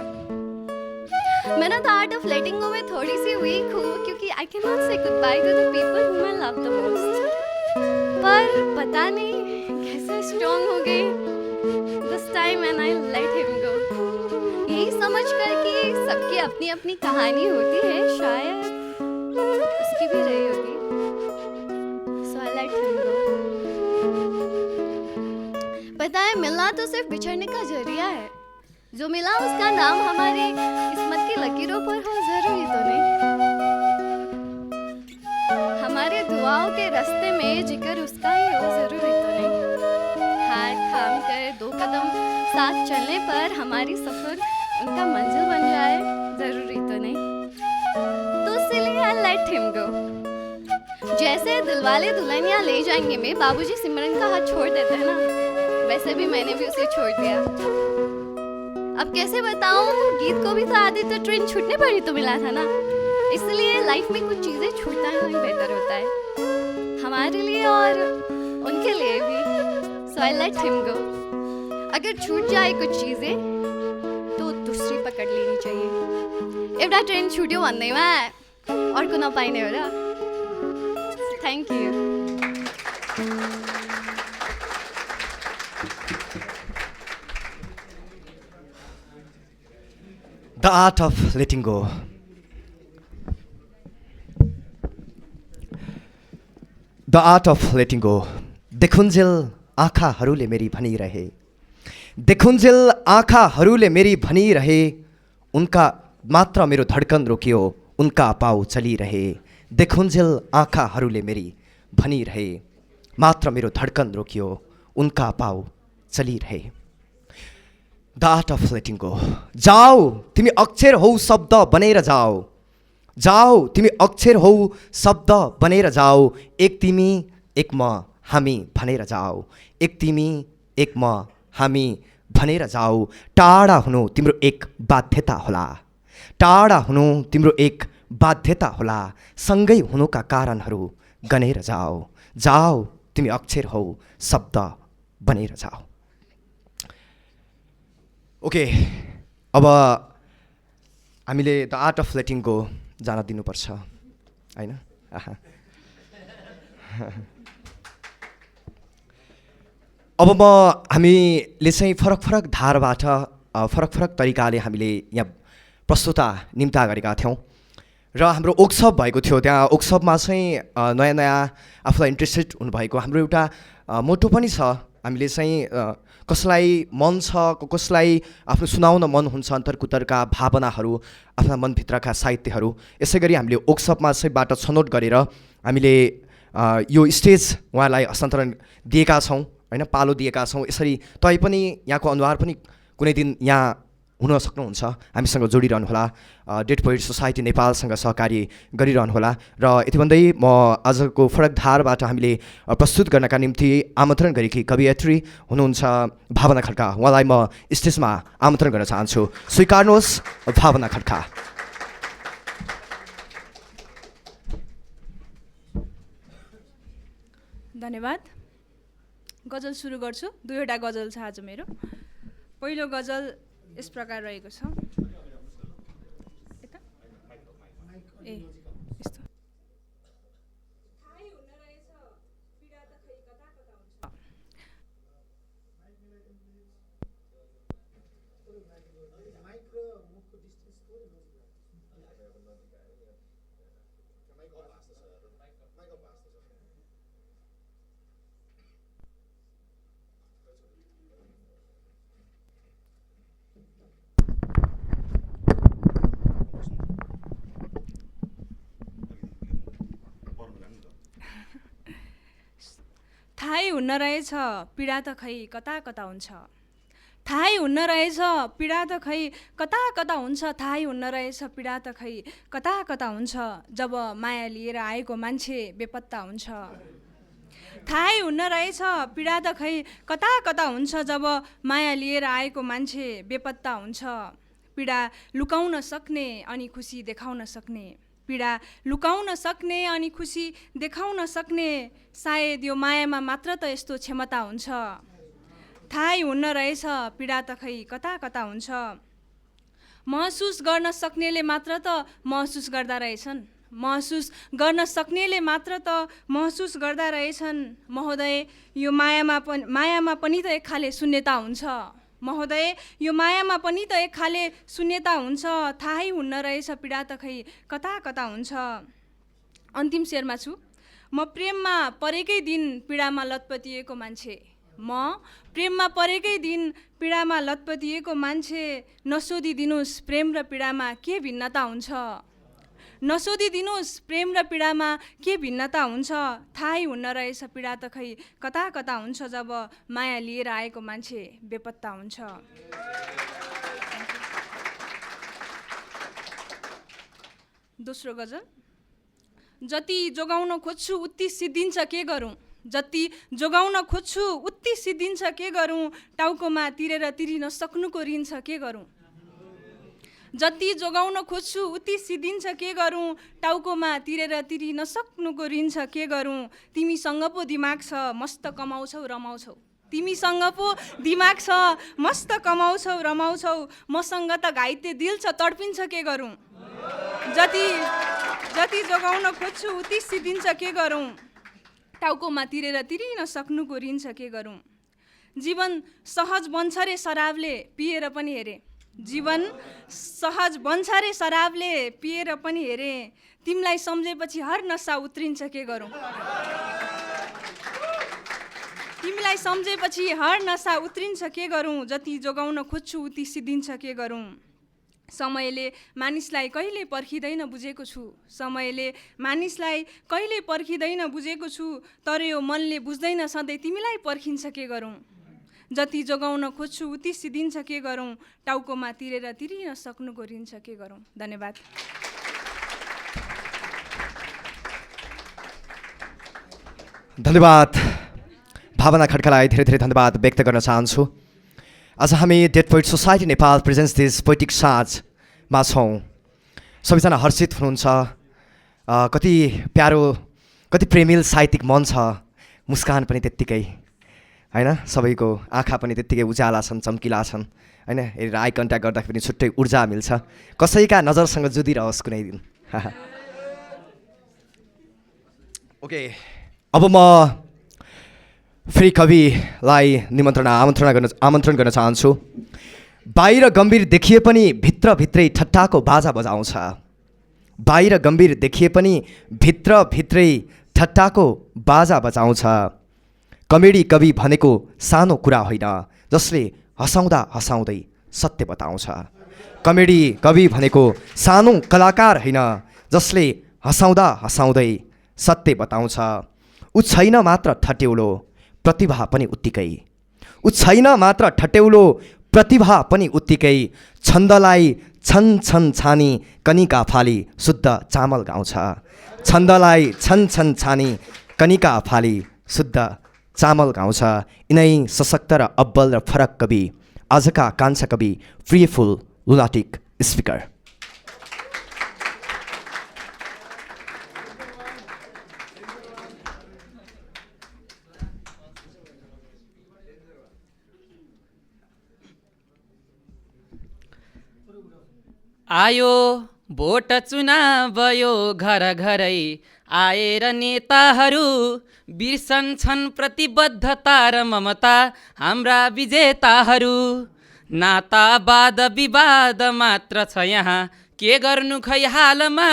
मैं ना the art of letting go में थोड़ी सी वीक हूँ क्योंकि I can not say goodbye to the people whom I love the most। पर पता नहीं कैसे स्ट्रॉन्ग हो गई this time and I let him go, यही समझ कर कि सबकी अपनी अपनी कहानी होती है, शायद उसकी भी रही होगी। So I let him go. पता है मिलना तो सिर्फ बिछड़ने का जरिया है, जो मिला उसका नाम हमारी किस्मत की लकीरों पर हो जरूरी तो नहीं। हमारे दुआओं के रास्ते में जिक्र उसका ही हो जरूरी तो नहीं। हाथ थाम कर 2 कदम साथ चलने पर हमारी सफर उनका मंजिल बन जाए जरूरी तो नहीं। तो इसलिए आई लेट हिम गो। जैसे दिलवाले दुल्हनिया ले जाएंगे में बाबूजी सिमरन का हाथ छोड़ देते हैं ना, वैसे भी मैंने भी उसे छोड़ दिया। अब कैसे बताऊं, गीत को भी तो आधी तो ट्रेन छूटने पर ही तो मिला था ना, इसलिए लाइफ में कुछ चीजें छूटना ही बेहतर होता है हमारे लिए और उनके लिए भी। So I let him go. अगर छूट जाए कुछ चीजें तो दूसरी पकड़ लेनी चाहिए। एउटा ट्रेन छुट्यो भन्दैमा अर्को नपाइने हो र। Thank you. The art of letting go. The art of letting go. देखुन्जेल आँखाहरूले मेरी भनिरहे, देखुन्जेल आँखाहरूले मेरी भनिरहे, उनका मात्र मेरो धड्कन रोकियो, उनका पाउ चलिरहे। देखुन्जेल आँखाहरूले मेरी भनिरहे, मात्र मेरो धड्कन रोकियो, उनका पाउ चलिरहे। The art of letting go. जाऊ तिमी अक्षर हौ शब्द बनेर जाऊ, जाऊ तिमी अक्षर हौ शब्द बनेर जाऊ, एक तिमी एक म हामी भनेर जाऊ, एक तिमी एक म हामी भनेर जाऊ। टाढा हुनु तिम्रो एक बाध्यता होला, टाढा हुनु तिम्रो एक बाध्यता होला, सँगै हुनुका कारणहरू गनेर जाऊ, जाऊ तिमी अक्षर हौ शब्द बनेर जाऊ। ओके, अब हामीले the art of letting go जान दिनुपर्छ होइन। अब हामीले चाहिँ फरक फरक धारबाट फरक फरक तरिकाले हामीले यहाँ प्रस्तुता निम्ता गरेका थियौँ र हाम्रो वर्कसप भएको थियो। त्यहाँ वर्कसपमा चाहिँ नयाँ नयाँ आफूलाई इन्ट्रेस्टेड हुनुभएको हाम्रो एउटा मोटो पनि छ। हामीले चाहिँ कसलाई मन छ, कसलाई आफ्नो सुनाउन मन हुन्छ, अन्तर्कुतरका भावनाहरू, आफ्ना मनभित्रका साहित्यहरू। यसै गरी हामीले वर्कसपमा चाहिँ बाट छनौट गरेर हामीले यो स्टेज उहाँलाई हस्तान्तरण दिएका छौँ होइन, पालो दिएका छौँ। यसरी तै पनि यहाँको अनुहार पनि कुनै दिन यहाँ हुन सक्नुहुन्छ, हामीसँग जोडिरहनुहोला, डेड पोइट सोसाइटी नेपालसँग सहकारी गरिरहनुहोला। र यति भन्दै म आजको फरक धारबाट हामीले प्रस्तुत गर्नका निम्ति आमन्त्रण गरेकी कवियत्री हुनुहुन्छ भावना खड्का। उहाँलाई म स्टेजमा आमन्त्रण गर्न चाहन्छु। स्वीकार्नुहोस् भावना खड्का। धन्यवाद। गजल सुरु गर्छु। 2वटा गजल छ आज मेरो। पहिलो गजल यस प्रकार रहेको छ। ए यस्तो। थाहै हुन्न रहेछ पीडा त खै कता कता हुन्छ, थाहै हुन्न रहेछ पीडा त खै कता कता हुन्छ, थाहै हुन्न रहेछ पीडा त खै कता कता हुन्छ, जब माया लिएर आएको मान्छे बेपत्ता हुन्छ। थाहै हुन्न रहेछ पीडा त खै कता कता हुन्छ, जब माया लिएर आएको मान्छे बेपत्ता हुन्छ। पीडा लुकाउन सक्ने अनि खुसी देखाउन सक्ने, पीडा लुकाउन सक्ने अनि खुसी देखाउन सक्ने सायद यो मायामा मात्र त यस्तो क्षमता हुन्छ। थाहै हुन्न रहेछ पीडा त खै कता कता हुन्छ। महसुस गर्न सक्नेले मात्र त महसुस गर्दा रहेछन्, महसुस गर्न सक्नेले मात्र त महसुस गर्दा रहेछन्। महोदय यो मायामा पनि त एक खाले शून्यता हुन्छ। महोदय यो मायामा पनि त एक खाले शून्यता हुन्छ। थाहै हुन्न रहेछ पीडा त खै कता कता हुन्छ। अन्तिम शेरमा छु। म प्रेममा परेकै दिन पीडामा लतपतिएको मान्छे, म प्रेममा परेकै दिन पीडामा लतपतिएको मान्छे। नसोधिदिनुहोस् प्रेम र पीडामा के भिन्नता हुन्छ, नसोधिदिनुहोस् प्रेम र पीडामा के भिन्नता हुन्छ। थाहै हुन्न रहेछ पीडा त खै कता कता हुन्छ जब माया लिएर आएको मान्छे बेपत्ता हुन्छ। दोस्रो गजल। जति जोगाउन खोज्छु उति सिद्धिन्छ के गरौँ, जति जोगाउन खोज्छु उति सिद्धिन्छ के गरौँ। टाउकोमा तिरेर तिरी नसक्नुको ऋण छ के गरौँ, जति जोगाउन खोज्छु उति सिद्धिन्छ के गरौँ। टाउकोमा तिरेर तिरी नसक्नुको ऋण छ के गरौँ। तिमीसँग पो दिमाग छ मस्त कमाउँछौ रमाउँछौ, तिमीसँग पो दिमाग छ मस्त कमाउँछौ रमाउँछौ। मसँग त घाइते दिल छ तडपिन्छ के गरौँ, जति जोगाउन खोज्छु उति सिद्धिन्छ के गरौँ। टाउकोमा तिरेर तिरी नसक्नुको ऋण छ के गरौँ। जीवन सहज बन्छ रे शराबले पिएर पनि हेरे, जीवन सहज बन्छ रे शराबले पिएर पनि हेरे। तिमीलाई सम्झेपछि हर नसा उत्रिन्छ के गरौँ, तिमीलाई सम्झेपछि हर नसा उत्रिन्छ के गरौँ। जति जोगाउन खोज्छु उति सिद्धिन्छ के गरौँ। समयले मानिसलाई कहिले पर्खिँदैन बुझेको छु, समयले मानिसलाई कहिले पर्खिँदैन बुझेको छु। तर यो मनले बुझ्दैन सधैँ तिमीलाई पर्खिन्छ के गरौँ। जति जोगाउन खोज्छु उति सिद्धिन्छ के गरौँ। टाउकोमा तिरेर तिरी नसक्नुको ऋण छ के गरौँ। धन्यवाद। धन्यवाद भावना खड्कालाई धेरै धेरै धन्यवाद व्यक्त गर्न चाहन्छु। आज हामी dead poet society Nepal presents this poetic साँझमा छौँ। सबैजना हर्षित हुनुहुन्छ। कति प्यारो कति प्रेमिल साहित्यिक मन छ। मुस्कान पनि त्यत्तिकै होइन, सबैको आँखा पनि त्यत्तिकै उज्याला छन्, चम्किला छन् होइन। हेरेर आई कन्ट्याक्ट गर्दाखेरि पनि छुट्टै ऊर्जा मिल्छ। कसैका नजरसँग जुधिरहोस् कुनै दिन। ओके, अब म फेरि कविलाई आमन्त्रण गर्न चाहन्छु। बाहिर गम्भीर देखिए पनि भित्रभित्रै ठट्टाको बाजा बजाउँछ, बाहिर गम्भीर देखिए पनि भित्रभित्रै ठट्टाको बाजा बजाउँछ। कमेडी कवि भनेको सानो कुरा होइन जसले हँसाउँदा हँसाउँदै सत्य बताउँछ। कमेडी कवि भनेको सानो कलाकार होइन जसले हँसाउँदा हँसाउँदै सत्य बताउँछ। ऊ छैन मात्र ठट्यौलो प्रतिभा पनि उत्तिकै, ऊ छैन मात्र ठट्यौलो प्रतिभा पनि उत्तिकै। छन्दलाई छन छन छानी कनिका फाली शुद्ध चामल गाउँछ, छन्दलाई छन छन छानी कनिका फाली शुद्ध चामल गाउँछ। यिनै सशक्त र अब्बल र फरक कवि आजका कान्छा कवि फ्रीफुल लुनाटिक स्पिकर। आयो भोट चुनाव यो घर घरै आएर नेताहरू बिर्सन्छन् प्रतिबद्धता र ममता हाम्रा विजेताहरू। नाता वाद विवाद मात्र छ यहाँ के गर्नु खै हालमा,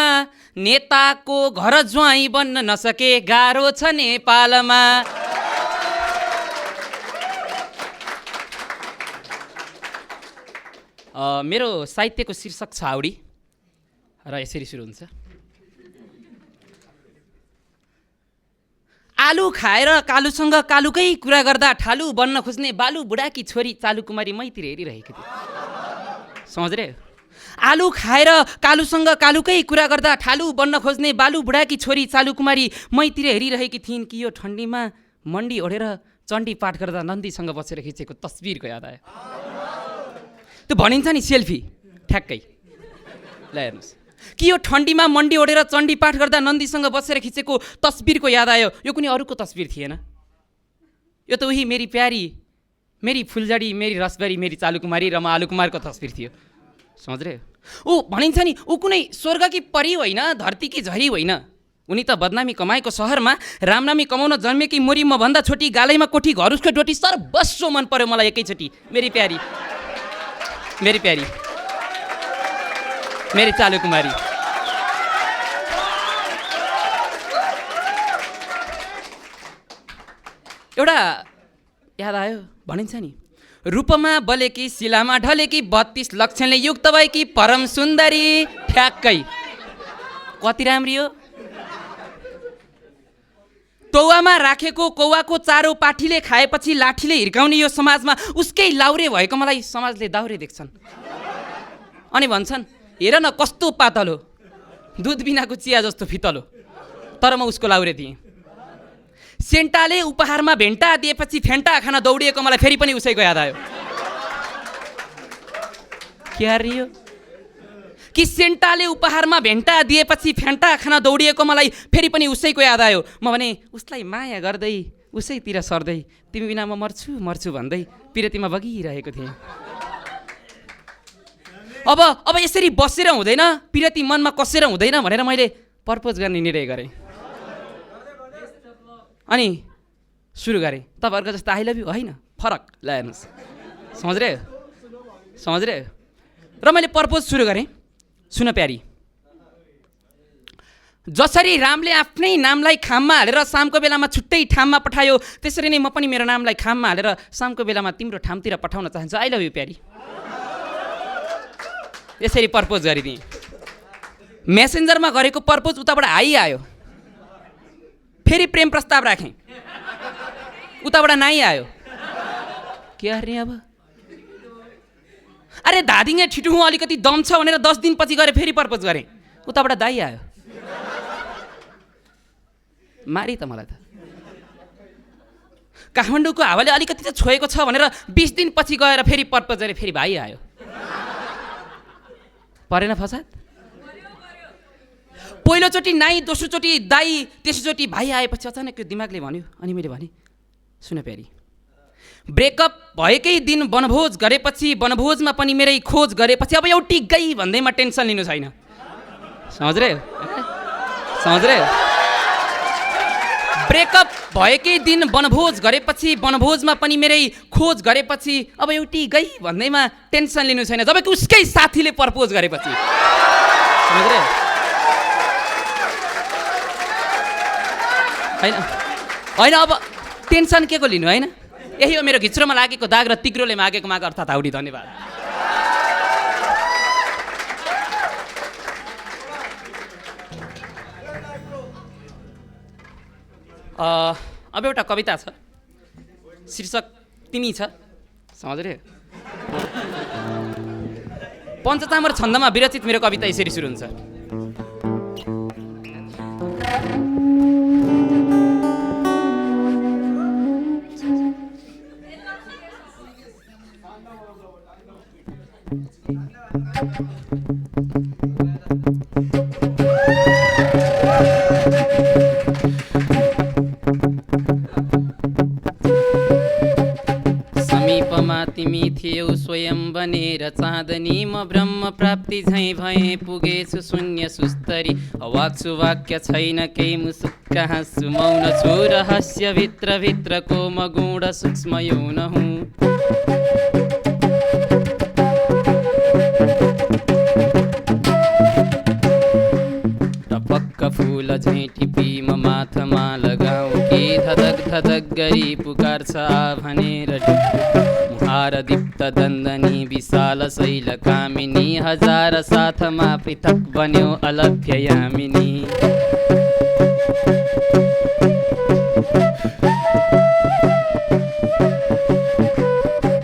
नेताको घर ज्वाइँ बन्न नसके गाह्रो छ नेपालमा। मेरो साहित्यको शीर्षक छ हाउडी र यसरी सुरु हुन्छ। आलु खाएर कालुसँग कालुकै कुरा गर्दा ठालु बन्न खोज्ने बालु बुढाकी छोरी चालु कुमारी मैतिर हेरिरहेकी थिए। समझ रे? आलु खाएर कालुसँग कालुकै कुरा गर्दा ठालु बन्न खोज्ने बालु बुढाकी छोरी चालु कुमारी मैतिर हेरिरहेकी थिइन् कि यो ठन्डीमा मन्डी ओढेर चण्डी पाठ गर्दा नन्दीसँग बसेर खिचेको तस्बिरको याद आयो। त्यो भनिन्छ नि सेल्फी, ठ्याक्कै। ल हेर्नुहोस्, कि यो ठन्डीमा मन्डी ओढेर चण्डी पाठ गर्दा नन्दीसँग बसेर खिचेको तस्बिरको याद आयो? यो कुनै अरूको तस्बिर थिएन, यो त उही मेरी प्यारी, मेरी फुलजडी, मेरी रसबरी, मेरी चालुकुमारी र म आलुकुमारको तस्बिर थियो। समझ रहे? ऊ भनिन्छ नि, ऊ कुनै स्वर्गकी परी होइन, धरतीकी झरी होइन। उनी त बदनामी कमाएको सहरमा रामनामी कमाउन जन्मेकी मोरी, म भन्दा छोटी, गालैमा कोठी, घर उसको डोटी, सर्वस्व मन पर्यो मलाई एकैचोटि। मेरी प्यारी, मेरी प्यारी, मेरी चालुकुमारी। एउटा याद आयो, भनिन्छ नि, रूपमा बलेकी, शिलामा ढलेकी, 32 लक्षणले युक्त भएकी परम सुन्दरी, ठ्याक्कै कति राम्री हो। तौवामा राखेको कौवाको चारो पाठीले खाएपछि लाठीले हिर्काउने यो समाजमा उसकै लाउरे भएको मलाई समाजले दाउरे देख्छन्। अनि भन्छन्, हेर न कस्तो पातलो, दुध बिनाको चिया जस्तो फितलो, तर म उसको लाउरे थिएँ। सेन्टाले उपहारमा भेन्टा दिएपछि फेन्टा खान दौडिएको मलाई फेरि पनि उसैको याद आयो। के हारियो? कि सेन्टाले उपहारमा भेन्टा दिएपछि फेन्टा खान दौडिएको मलाई फेरि पनि उसैको याद आयो। म भने उसलाई माया गर्दै उसैतिर सर्दै तिमी बिना म मर्छु मर्छु भन्दै पिरतीमा बगिरहेको थिएँ। अब यसरी बसेर हुँदैन, पिरती मनमा कसेर हुँदैन भनेर मैले प्रपोज गर्ने निर्णय गरेँ। अनि सुरु गरेँ। तपाईँहरूको जस्तो आई लभ यु होइन, फरक ल हेर्नुहोस्। समझ रहे? समझ रहे? र मैले प्रपोज सुरु गरेँ। सुन प्यारी, जसरी रामले आफ्नै नामलाई खाममा हालेर शामको बेलामा छुट्टै ठाममा पठायो, त्यसरी नै म पनि मेरो नामलाई खाममा हालेर शामको बेलामा तिम्रो ठामतिर पठाउन चाहन्छु। आई लभ यु प्यारी। यसरी प्रपोज गरिदिएँ। मेसेन्जरमा गरेको प्रपोज उताबाट आइआयो। फेरि प्रेम प्रस्ताव राखेँ, उताबाट नाइ आयो। के गर्ने अब? अरे धादिङे छिटो हुँ, अलिकति दम छ भनेर 10 दिनपछि गएर फेरि प्रपोज गरेँ, उताबाट दाइ आयो। मारी त मलाई त। काठमाडौँको हावाले अलिकति त छोएको छ भनेर 20 दिनपछि गएर फेरि प्रपोज गरेँ, फेरि भाइ आयो। परेन फसाद? पहिलोचोटि नाइ, दोस्रोचोटि दाई, तेस्रोचोटि भाइ आएपछि अचानक यो दिमागले भन्यो। अनि मैले भने, सुन प्यारी, ब्रेकअप भएकै दिन वनभोज गरेपछि, वनभोजमा पनि मेरै खोज गरेपछि अब एउटी गई भन्दैमा टेन्सन लिनु छैन। समझ रहे? समझ रहे? ब्रेकअप भएकै दिन वनभोज गरेपछि, वनभोजमा पनि मेरै खोज गरेपछि अब एउटी गई भन्दैमा टेन्सन लिनु छैन, जबकि उसकै साथीले प्रपोज गरेपछि। समझ रहे? होइन होइन, अब टेन्सन के को लिनु होइन? यही हो मेरो घिच्रोमा लागेको दाग र तिग्रोले मागेको माग, अर्थात् हाउडी। धन्यवाद। अब एउटा कविता छ, शीर्षक तिमी छ। समझ रहे? पञ्चताम्र छन्दमा विरचित मेरो कविता यसरी सुरु हुन्छ। समीपमा तिमी थियौ स्वयं बनेर चाँदनी, म ब्रह्म प्राप्ति झैँ भएँ पुगेछु शून्य सुस्तरी। अवाक्छु वाक्य छैन केही, मुसुक्क हाँसु मौन छु, रहस्य भित्र भित्रको म गुण सूक्ष्म यौन हुँ। फूल झैँ टिपी म माथमा लगाऊ, के धधक धधक गरी पुकार्छ भनेर। मुहार दीप्त दन्दनी विशाल शैल कामिनी, हजार साथमा पृथक बन्यो अलभ्य यामिनी।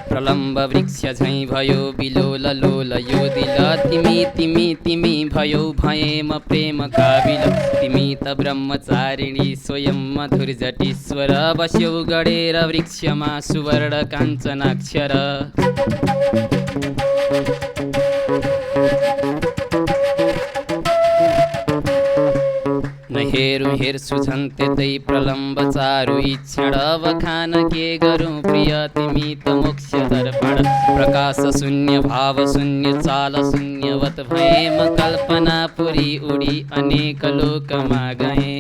प्रलम्ब वृक्ष झैँ भयो बिलोल लोल यो दिल, तिमी तिमी तिमी भयो भए म प्रेम काबिल। तिमी त ब्रह्मचारिणी स्वयं मधुर जटीश्वर, बस्यौ गडेर वृक्षमा सुवर्ण काञ्चनाक्षर। हेरौँ हेर्छु झन् त्यतै प्रलम्ब चारु इक्षण अब खान के गरौँ प्रिय तिमी त मोक्ष दर्पण प्रकाश शून्य भाव शून्य चाल शून्यवत भए म कल्पना पुरी उडी अनेक लोकमा गएँ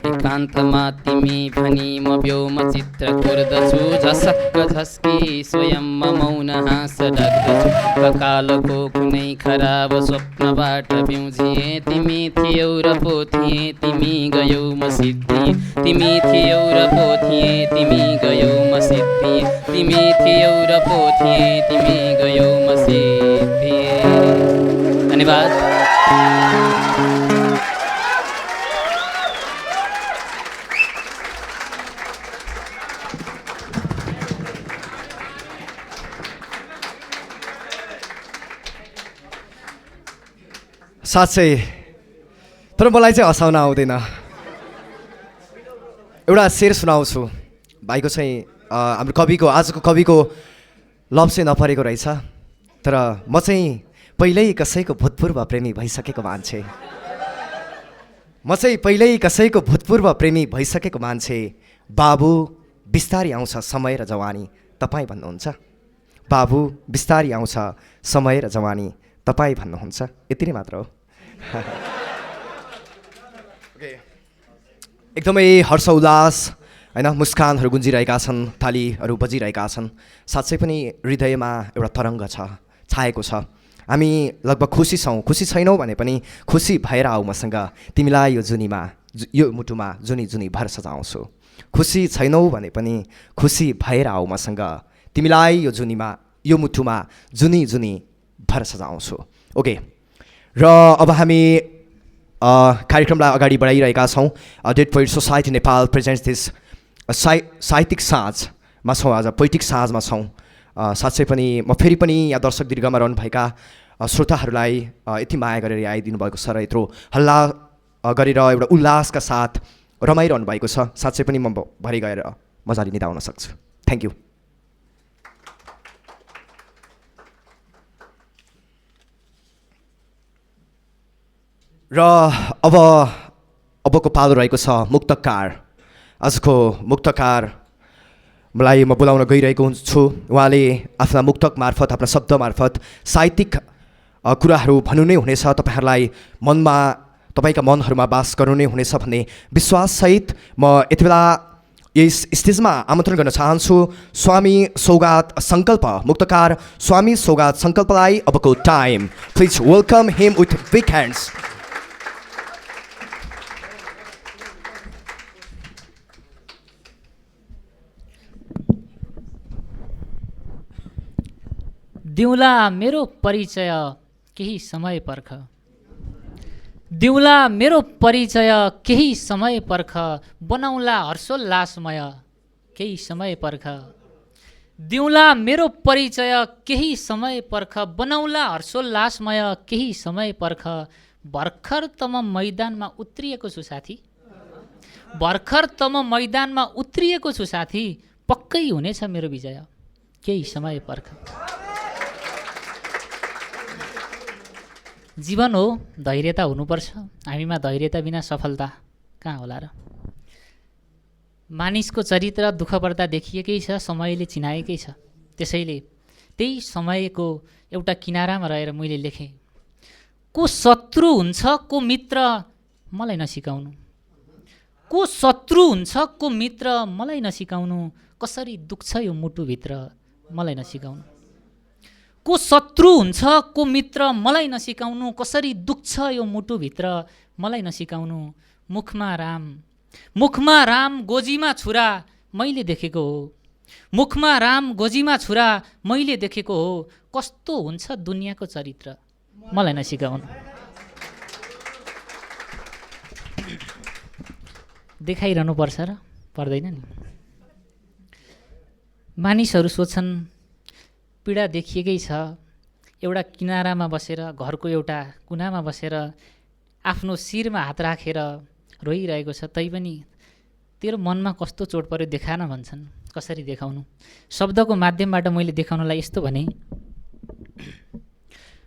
एकान्तमा तिमी भनी म व्योम चित्र कोर्दछु झसक्क झस्की स्वयं मौन हाँस डग्दछु ककालको कुनै खराब स्वप्नबाट बिउजिए तिमी थियौ र पो थिए तिमी गयौ म सिद्धि तिमी थियौ र पो थिए तिमी गयौ म सिद्धि तिमी थियौ र पो थिए तिमी गयौ म सिद्धि। धन्यवाद। साँच्चै तर मलाई चाहिँ हँसाउन आउँदैन। एउटा शेर सुनाउँछु भाइको चाहिँ हाम्रो कविको आजको कविको लभ चाहिँ नपरेको रहेछ तर म चाहिँ पहिल्यै कसैको भूतपूर्व प्रेमी भइसकेको मान्छे बाबु बिस्तारी आउँछ समय र जवानी तपाईँ भन्नुहुन्छ बाबु बिस्तारी आउँछ समय र जवानी तपाईँ भन्नुहुन्छ यति नै मात्र हो। एकदमै हर्ष उल्लास होइन मुस्कानहरू गुन्जिरहेका छन् तालीहरू बजिरहेका छन् साँच्चै पनि हृदयमा एउटा तरङ्ग छ छाएको छ। हामी लगभग खुसी छौँ खुसी छैनौँ भने पनि खुसी भएर आऊ मसँग तिमीलाई यो जुनीमा यो मुटुमा जुनी जुनी भर सजाउँछु खुसी छैनौ भने पनि खुसी भएर आऊ मसँग तिमीलाई यो जुनीमा यो मुटुमा जुनी जुनी भर सजाउँछु। ओके र अब हामी कार्यक्रमलाई अगाडि बढाइरहेका छौँ। Dead poet society Nepal presents this साहित्यिक साँझमा छौँ आज पोइटिक साँझमा छौँ। साँच्चै पनि म फेरि पनि यहाँ दर्शक दीर्घमा रहनुभएका श्रोताहरूलाई यति माया गरेर आइदिनु भएको छ र यत्रो हल्ला गरेर एउटा उल्लासका साथ रमाइरहनु भएको छ। साँच्चै पनि म भरे गएर मजाले निदाउन सक्छु। Thank you. र अबको पालो रहेको छ मुक्तकार। आजको मुक्तकार मलाई म बोलाउन गइरहेको छु। उहाँले आफ्ना मुक्तक मार्फत आफ्ना शब्द मार्फत साहित्यिक कुराहरू भन्नु नै हुनेछ। तपाईँहरूलाई मनमा तपाईँका मनहरूमा बास गर्नु नै हुनेछ भन्ने विश्वाससहित म यति बेला यस स्टेजमा आमन्त्रण गर्न चाहन्छु स्वामी सौगात सङ्कल्प मुक्तकार स्वामी सौगात सङ्कल्पलाई अबको time please welcome him with big hands. दिउँला मेरो परिचय केही समय पर्ख दिउँला मेरो परिचय केही समय पर्ख बनाउला हर्षोल्लासमय केही समय पर्ख दिउँला मेरो परिचय केही समय पर्ख बनाउला हर्षोल्लासमय केही समय पर्ख भर्खर त म मैदानमा उत्रिएको छु साथी भर्खर त म मैदानमा उत्रिएको छु साथी पक्कै हुनेछ मेरो विजय केही समय पर्ख। जीवन हो धैर्यता हुनुपर्छ हामीमा धैर्यता बिना सफलता कहाँ होला र। मानिसको चरित्र दुःख पर्दा देखिएकै छ समयले चिनाएकै छ त्यसैले त्यही समयको एउटा किनारामा रहेर मैले लेखेँ को शत्रु हुन्छ को मित्र मलाई नसिकाउनु को शत्रु हुन्छ को मित्र मलाई नसिकाउनु कसरी दुख्छ यो मुटुभित्र मलाई नसिकाउनु को शत्रु हुन्छ को मित्र मलाई नसिकाउनु कसरी दुख्छ यो मुटुभित्र मलाई नसिकाउनु मुखमा राम गोजीमा छुरा मैले देखेको हो मुखमा राम गोजीमा छुरा मैले देखेको हो कस्तो हुन्छ दुनियाँको चरित्र मलाई नसिकाउनु। देखाइरहनु पर्छ र पर्दैन नि। मानिसहरू सोच्छन् पीडा देखिएकै छ एउटा किनारामा बसेर घरको एउटा कुनामा बसेर आफ्नो शिरमा हात राखेर रोइरहेको छ तैपनि तेरो मनमा कस्तो चोट पर्यो देखान भन्छन् कसरी देखाउनु। शब्दको माध्यमबाट मैले देखाउनलाई यस्तो भने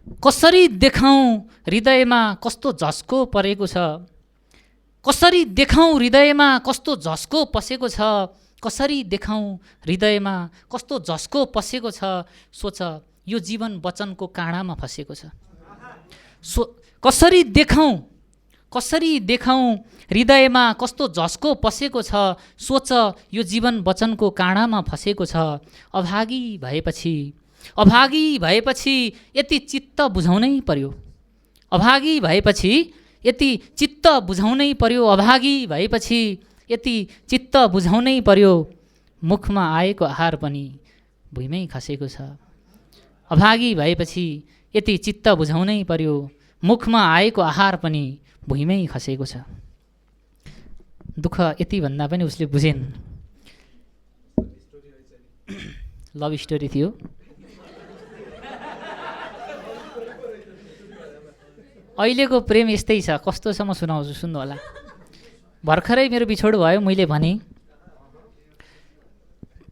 कसरी देखाउँ हृदयमा कस्तो झस्को परेको छ, कसरी देखाउँ हृदयमा कस्तो झस्को पसेको छ, कसरी देखाउँ हृदयमा कस्तो झस्को पसेको छ, सोच यो जीवन वचनको काँडामा फसेको छ। कसरी देखाउँ हृदयमा कस्तो झस्को पसेको छ, सोच यो जीवन वचनको काँडामा फसेको छ। अभागी भएपछि यति चित्त बुझाउनै पर्यो, अभागी भएपछि यति चित्त बुझाउनै पर्यो, अभागी भएपछि यति चित्त बुझाउनै पर्यो। मुखमा आएको आहार पनि भुइँमै खसेको छ। अभागी भएपछि यति चित्त बुझाउनै पर्यो, मुखमा आएको आहार पनि भुइँमै खसेको छ। दुःख यति भन्दा पनि उसले बुझेन। लभ स्टोरी थियो। अहिलेको प्रेम यस्तै छ, कस्तो छ म सुनाउँछु, सुन्नु होला। भर्खरै मेरो बिछोड भयो, मैले भने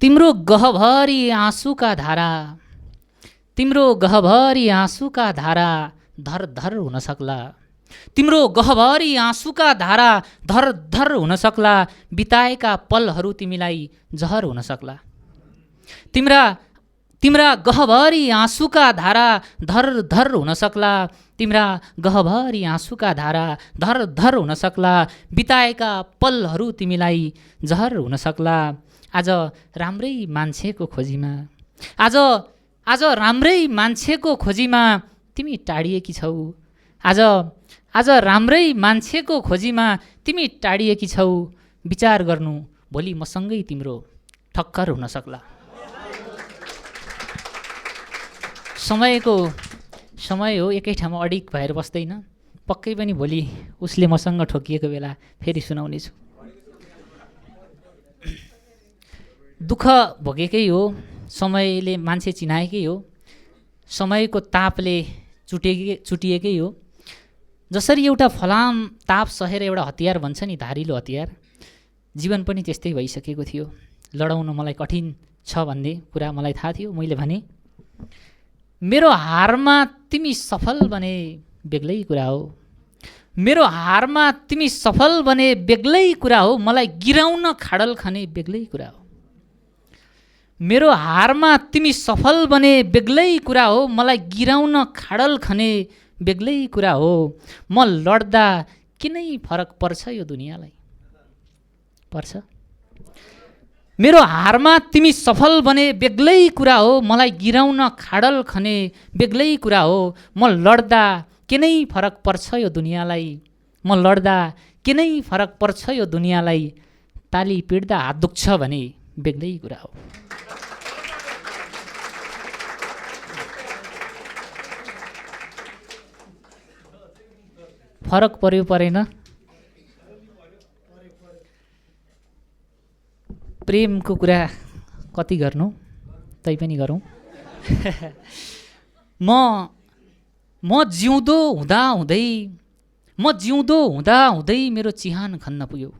तिम्रो गहभरि आँसुका धारा, तिम्रो गहभरि आँसुका धारा धर धर हुन सक्ला, तिम्रो गहभरि आँसुका धारा धर धर हुन सक्ला, बिताएका पलहरू तिमीलाई जहर हुन सक्ला। तिम्रा गहभरि आँसुका धारा धर धर हुन सक्ला, तिम्रा गहभरि आँसुका धारा धर धर हुन सक्ला, बिताएका पलहरू तिमीलाई जहर हुन सक्ला। आज राम्रै मान्छेको खोजीमा, आज राम्रै मान्छेको खोजीमा तिमी टाढिएकी छौ, आज राम्रै मान्छेको खोजीमा तिमी टाढिएकी छौ। विचार गर्नु भोलि मसँगै तिम्रो ठक्कर हुन सक्ला। समय हो, एकै ठाउँमा अडिक भएर बस्दैन। पक्कै पनि भोलि उसले मसँग ठोकिएको बेला फेरि सुनाउने छु। दुःख भोगेकै हो, समयले मान्छे चिनाएकै हो, समयको तापले चुटिएकै हो। जसरी एउटा फलाम ताप सहेर एउटा हतियार भन्छ नि, धारिलो हतियार, जीवन पनि त्यस्तै भइसकेको थियो। लडाउन मलाई कठिन छ भन्ने कुरा मलाई थाहा थियो। मैले भने मेरो हारमा तिमी सफल बने बेग्लै कुरा हो, मेरो हारमा तिमी सफल बने बेग्लै कुरा हो, मलाई गिराउन खाडल खने बेग्लै कुरा हो। मेरो हारमा तिमी सफल बने बेग्लै कुरा हो, मलाई गिराउन खाडल खने बेग्लै कुरा हो। म लड्दा किनै फरक पर्छ यो दुनियाँलाई, पर्छ। मेरो हारमा तिमी सफल बने बेग्लै कुरा हो, मलाई गिराउन खाडल खने बेग्लै कुरा हो। म लड्दा किनै फरक पर्छ यो दुनियाँलाई, म लड्दा किनै फरक पर्छ यो दुनियाँलाई, ताली पिट्दा हात दुख्छ भने बेग्लै कुरा हो। फरक पर्यो परेन? प्रेमको कुरा कति गर्नु, तैपनि गरौँ। म जिउँदो हुँदा मेरो चिहान खन्न पुग्यो,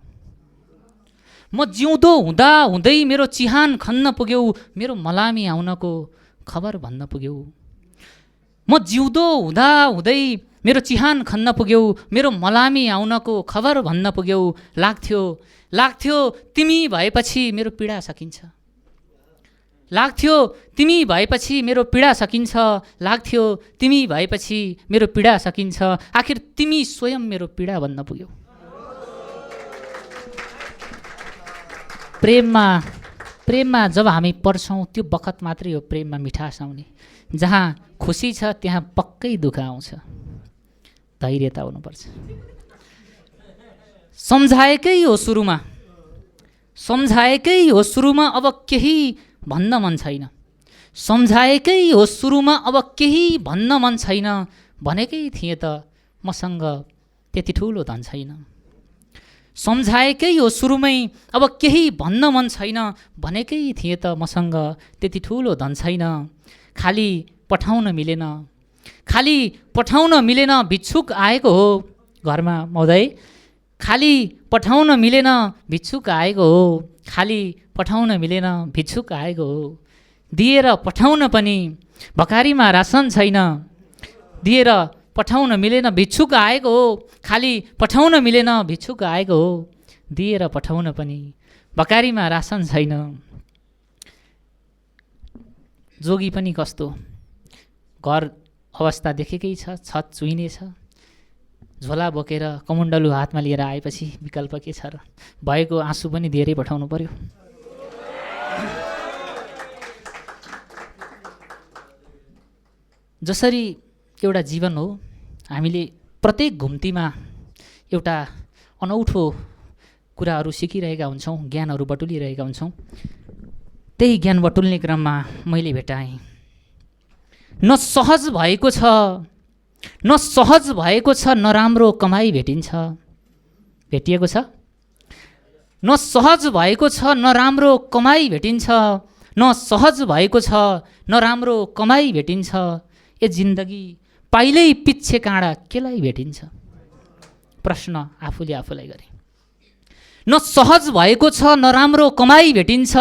म जिउँदो हुँदा मेरो चिहान खन्न पुग्यो, मेरो मलामी आउनको खबर भन्न पुग्यो। म जिउँदो हुँदै मेरो चिहान खन्न पुग्यौ, मेरो मलामी आउनको खबर भन्न पुग्यौ। लाग्थ्यो तिमी भएपछि मेरो पीडा सकिन्छ, लाग्थ्यो तिमी भएपछि मेरो पीडा सकिन्छ, लाग्थ्यो तिमी भएपछि मेरो पीडा सकिन्छ। आखिर तिमी स्वयं मेरो पीडा भन्न पुग्यौ। प्रेममा जब हामी पर्छौँ त्यो बखत मात्रै हो प्रेममा मिठास आउने। जहाँ खुसी छ त्यहाँ पक्कै दुःख आउँछ। धैर्यता हुनुपर्छ। सम्झाएकै हो सुरुमा, अब केही भन्न मन छैन, सम्झाएकै हो सुरुमा, अब केही भन्न मन छैन। भनेकै थिएँ त मसँग त्यति ठुलो धन छैन, सम्झाएकै हो सुरुमै, अब केही भन्न मन छैन। भनेकै थिएँ त मसँग त्यति ठुलो धन छैन। खाली पठाउन मिलेन, भिक्षुक आएको हो घरमा महोदय, खाली पठाउन मिलेन, भिक्षुक आएको हो, खाली पठाउन मिलेन, भिक्षुक आएको हो। दिएर पठाउन पनि भकारीमा रासन छैन, दिएर पठाउन मिलेन भिक्षुक आएको हो, खाली पठाउन मिलेन भिक्षुक आएको हो, दिएर पठाउन पनि भकारीमा रासन छैन। जोगी पनि कस्तो, घर अवस्था देखेकै छ, छत चुइनेछ, झोला बोकेर कमण्डलु हातमा लिएर आएपछि विकल्प के छ र, भएको आँसु पनि धेरै पठाउनु पर्यो। जसरी एउटा जीवन हो, हामीले प्रत्येक घुम्तीमा एउटा अनौठो कुराहरू सिकिरहेका हुन्छौँ, ज्ञानहरू बटुलिरहेका हुन्छौँ। त्यही ज्ञान बटुल्ने क्रममा मैले भेटाएँ न सहज भएको छ, न सहज भएको छ, नराम्रो कमाई भेटिन्छ, भेटिएको छ। न सहज भएको छ, नराम्रो कमाई भेटिन्छ, न सहज भएको छ, नराम्रो कमाई भेटिन्छ, ए जिन्दगी पाइलै पिच्छे काँडा केलाई भेटिन्छ। प्रश्न आफूले आफूलाई गरे। न सहज भएको छ, नराम्रो कमाई भेटिन्छ,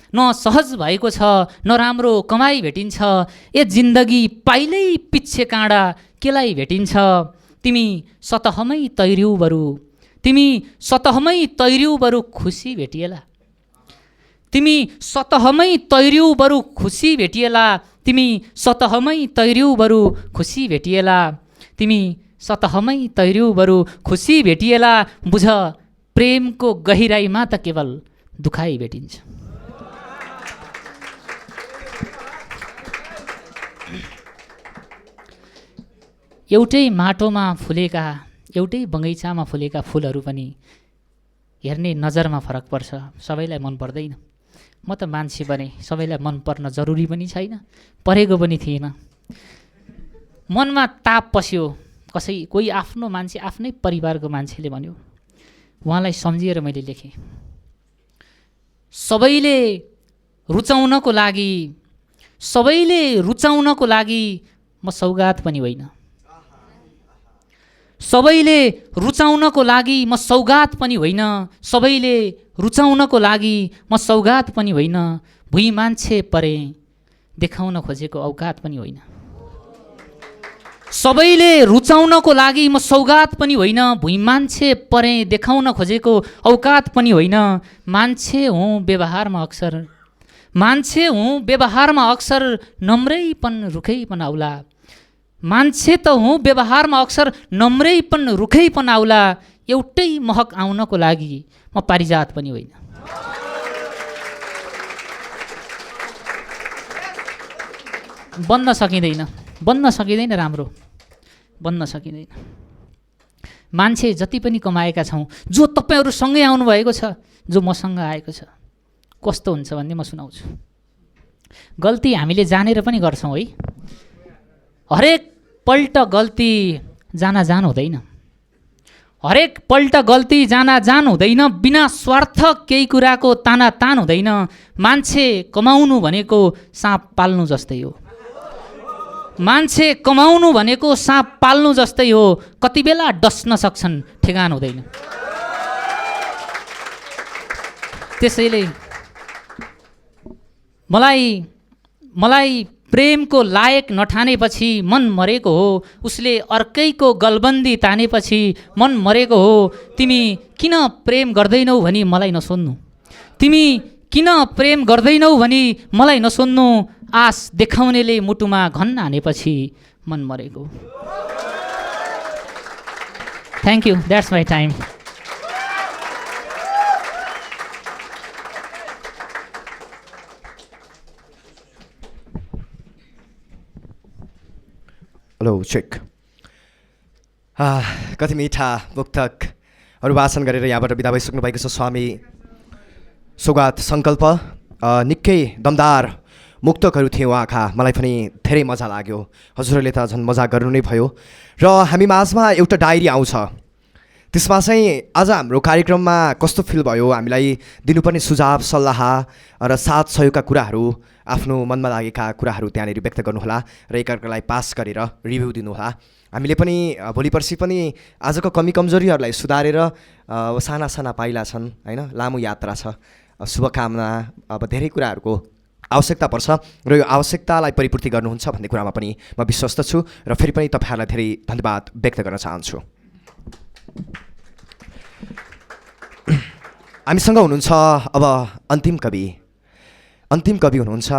न सहज भएको छ, नराम्रो कमाई भेटिन्छ, ए जिन्दगी पाइलै पिच्छे काँडा केलाई भेटिन्छ। तिमी सतहमै तैर्यौ बरु, तिमी सतहमै तैर्यौ बरु खुसी भेटिएला, तिमी सतहमै तैर्यौ बरु खुसी भेटिएला, तिमी सतहमै तैर्यौ बरु खुसी भेटिएला, तिमी सतहमै तैर्यौ बरु खुसी भेटिएला। बुझ प्रेमको गहिराईमा त केवल दुखाइ भेटिन्छ। एउटै माटोमा फुलेका, एउटै बगैँचामा फुलेका फुलहरू पनि हेर्ने नजरमा फरक पर्छ, सबैलाई मन पर्दैन। म त मान्छे बने, सबैलाई मन पर्न जरुरी पनि छैन, परेको पनि थिएन। मनमा ताप पस्यो, कोही आफ्नो मान्छे, आफ्नै परिवारको मान्छेले भन्यो, उहाँलाई सम्झिएर मैले लेखेँ, सबैले रुचाउनको लागि, सबैले रुचाउनको लागि म सौगात पनि होइन, सबैले रुचाउनको लागि म सौगात पनि होइन, सबैले रुचाउनको लागि म सौगात पनि होइन, भुइँ मान्छे परे देखाउन खोजेको औकात पनि होइन, सबैले रुचाउनको लागि म सौगात पनि होइन, भुइँ मान्छे परे देखाउन खोजेको औकात पनि होइन। मान्छे हुँ व्यवहारमा अक्सर, मान्छे हुँ व्यवहारमा अक्सर, नम्रैपन रुखैपन आउला, मान्छे त हुँ व्यवहारमा अक्सर, नम्रैपन रुखैपन आउला, एउटै महक आउनको लागि म पारिजात पनि होइन। बन्न सकिँदैन, बन्न सकिँदैन, राम्रो बन्न सकिँदैन। मान्छे जति पनि कमाएका छौँ, जो तपाईँहरूसँगै आउनुभएको छ, जो मसँग आएको छ, कस्तो हुन्छ भन्ने म सुनाउँछु। गल्ती हामीले जानेर पनि गर्छौँ है, हरेक पल्ट गल्ती जान हुँदैन, हरेक पल्ट गल्ती जान हुँदैन, बिना स्वार्थ केही कुराको तान हुँदैन। मान्छे कमाउनु भनेको साँप पाल्नु जस्तै हो, मान्छे कमाउनु भनेको साँप पाल्नु जस्तै हो, कति बेला डस्न सक्छन् ठेगान हुँदैन। त्यसैले मलाई प्रेमको लायक नठानेपछि मन मरेको हो, उसले अर्कैको गलबन्दी तानेपछि मन मरेको हो। तिमी किन प्रेम गर्दैनौ भनी मलाई नसोध्नु, तिमी किन प्रेम गर्दैनौ भनी मलाई नसोध्नु, आस देखाउनेले मुटुमा घन्न हानेपछि मन मरेको। Thank you, that's my time. Hello check. कति मिठा मुक्तकहरू वाचन गरेर यहाँबाट बिदा भइसक्नु भएको छ स्वामी सौगात सङ्कल्प। निकै दमदार मुक्तकहरू थिए उहाँका, मलाई पनि धेरै मजा लाग्यो। हजुरहरूले त झन् मजा गर्नु नै भयो। र हामी माझमा एउटा डायरी आउँछ, त्यसमा चाहिँ आज हाम्रो कार्यक्रममा कस्तो फिल भयो, हामीलाई दिनुपर्ने सुझाव सल्लाह र साथ सहयोगका कुराहरू, आफ्नो मनमा लागेका कुराहरू त्यहाँनिर व्यक्त गर्नुहोला र एकअर्कालाई पास गरेर रिभ्यू दिनुहोला। हामीले पनि भोलि पर्सि पनि आजको कमी कमजोरीहरूलाई सुधारेर साना साना पाइला छन् होइन, लामो यात्रा छ, शुभकामना, अब धेरै कुराहरूको आवश्यकता पर्छ र यो आवश्यकतालाई परिपूर्ति गर्नुहुन्छ भन्ने कुरामा पनि म विश्वस्त छु र फेरि पनि तपाईँहरूलाई धेरै धन्यवाद व्यक्त गर्न चाहन्छु। हामीसँग हुनुहुन्छ अब अन्तिम कवि हुनुहुन्छ।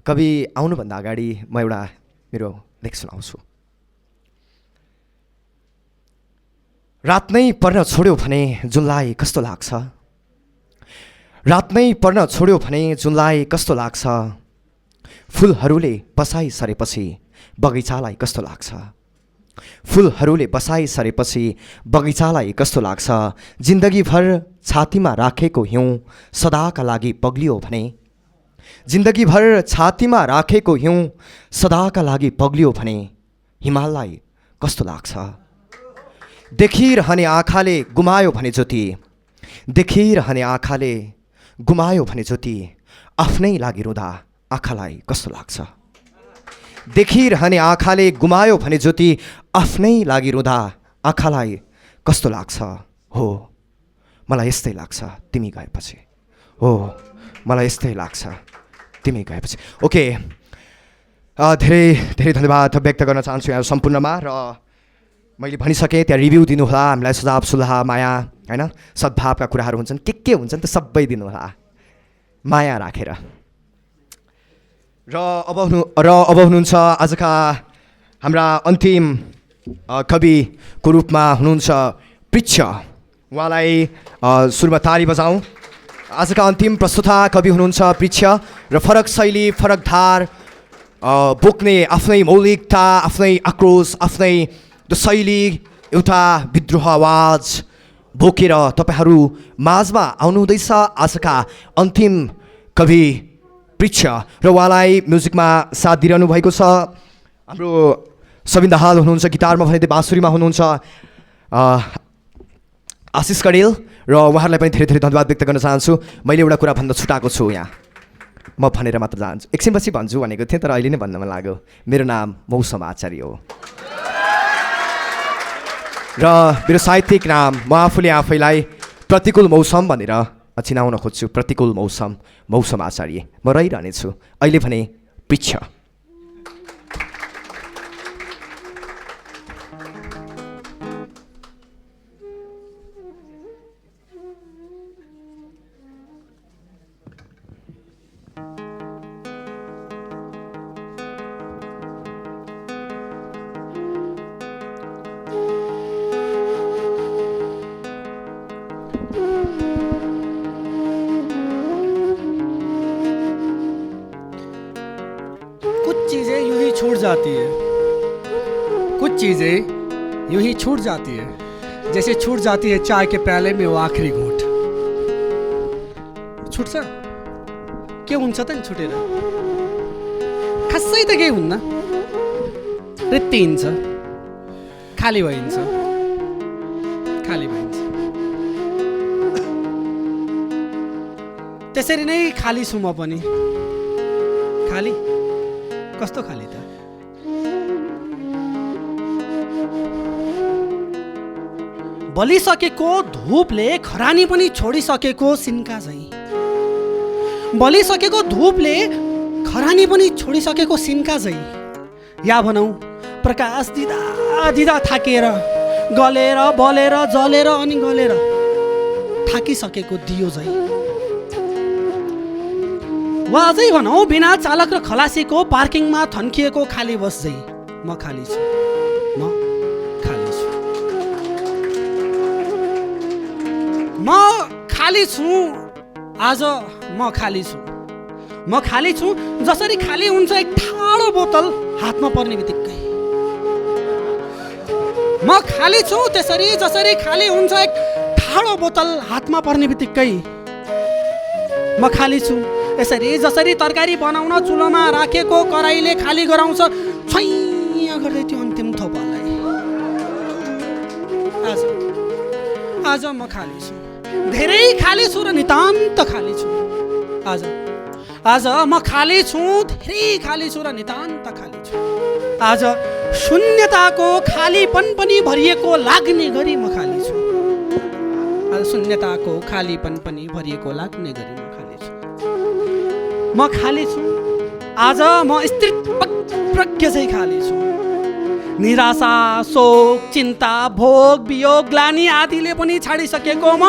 कवि आउनुभन्दा अगाडि म एउटा मेरो लेख सुनाउँछु। रात नै पर्न छोड्यो भने जुनलाई कस्तो लाग्छ, रात नै पर्न छोड्यो भने जुनलाई कस्तो लाग्छ, फुलहरूले बसाइ सरेपछि बगैँचालाई कस्तो लाग्छ, फुलहरूले बसाइ सरेपछि बगैँचालाई कस्तो लाग्छ, जिन्दगीभर छातीमा राखेको हिउँ सदाका लागि पग्लियो भने, जिन्दगीभर छातीमा राखेको हिउँ सदाका लागि पग्लियो भने हिमाललाई कस्तो लाग्छ, देखिरहने आँखाले गुमायो भने ज्योति, देखिरहने आँखाले गुमायो भने ज्योति, आफ्नै लागि रुँदा आँखालाई कस्तो लाग्छ, देखिरहने आँखाले गुमायो भने ज्योति, आफ्नै लागि रुँदा आँखालाई कस्तो लाग्छ। हो मलाई यस्तै लाग्छ तिमी गएपछि, हो मलाई यस्तै लाग्छ तिमी गएपछि। ओके, धेरै धेरै धन्यवाद व्यक्त गर्न चाहन्छु यहाँ सम्पूर्णमा। र मैले भनिसकेँ त्यहाँ रिभ्यू दिनुहोला, हामीलाई सुझाव सुल्लाह माया होइन सद्भावका कुराहरू हुन्छन्, के हुन्छन् त्यो सबै दिनुहोला माया राखेर। र अब हुनुहुन्छ आजका हाम्रा अन्तिम कविको रूपमा हुनुहुन्छ पृच्छ। उहाँलाई सुरुमा ताली बजाउँ। आजका अन्तिम प्रस्तुता कवि हुनुहुन्छ पृच्छ र फरक शैली, फरक धार बोक्ने आफ्नै मौलिकता, आफ्नै आक्रोश, आफ्नै त्यो शैली, एउटा विद्रोह आवाज बोकेर तपाईँहरू माझमा आउनुहुँदैछ आजका अन्तिम कवि पृच्छ। र उहाँलाई म्युजिकमा साथ दिइरहनु भएको छ हाम्रो सबिन दाहाल हुनुहुन्छ, गिटारमा भने बाँसुरीमा हुनुहुन्छ आशिष कडेल, र उहाँहरूलाई पनि धेरै धेरै धन्यवाद व्यक्त गर्न चाहन्छु। मैले एउटा कुरा भन्न छुटाएको छु यहाँ, म भनेर मात्र जान्छु, एकछिनपछि भन्छु भनेको थिएँ तर अहिले नै भन्न मन लाग्यो। मेरो नाम मौसम आचार्य हो र मेरो साहित्यिक नाम म आफूले आफैलाई प्रतिकूल मौसम भनेर चिनाउन खोज्छु। प्रतिकूल मौसम आचार्य म रहिरहनेछु। अहिले भने पृच्छ। कुछ चीज़ें यूं ही छूट जाती है, जैसे छूट जाती है चाय के प्याले में वो आखिरी घूंट। छुट्छ के हुन्छ त नि छुटेर, खासै त केही हुन्न, रित्तिन्छ, खाली भइन्छ, खाली भइन्छ। त्यसरी नै खाली छु म पनि। खाली कस्तो खाली त, बलिसकेको धूपले खरानी पनि छोडिसकेको सिन्का झैँ, बलिसकेको धूपले खरानी पनि छोडिसकेको सिन्का झैँ, या भनौँ प्रकाश दिँदा दिँदा थाकेर गलेर बलेर जलेर अनि गलेर थाकिसकेको दियो झैँ, वा अझै भनौँ बिना चालक र खलासीको पार्किङमा थन्किएको खाली बस झैँ म खाली छु, म खाली छु, म खाली छु। आज म खाली छु, म खाली छु जसरी खाली हुन्छ एक ठाडो बोतल हातमा पर्ने बित्तिकै। म खाली छु त्यसरी जसरी खाली हुन्छ एक ठाडो बोतल हातमा पर्ने बित्तिकै। म खाली छु यसरी जसरी तरकारी बनाउन चुलोमा राखेको कराईले खाली गराउँछ छैया गर्दै त्यो अन्तिम थोपालाई। आज म खाली छु, धेरै खाली छु र नितान्त खाली छु। आज म खाली छु, धेरै खाली छु र नितान्त खाली छु। आज शून्यताको खालीपन पनि भरिएको लाग्ने गरी म खाली छु। आज शून्यताको खालीपन पनि भरिएको लाग्ने गरी म खाली छु। म खाली छु। आज म स्थिर प्रज्ञ चाहिँ खाली छु। निराशा, शोक, चिन्ता, भोग, वियोग, ग्लानि आदिले पनि छाडिसकेको म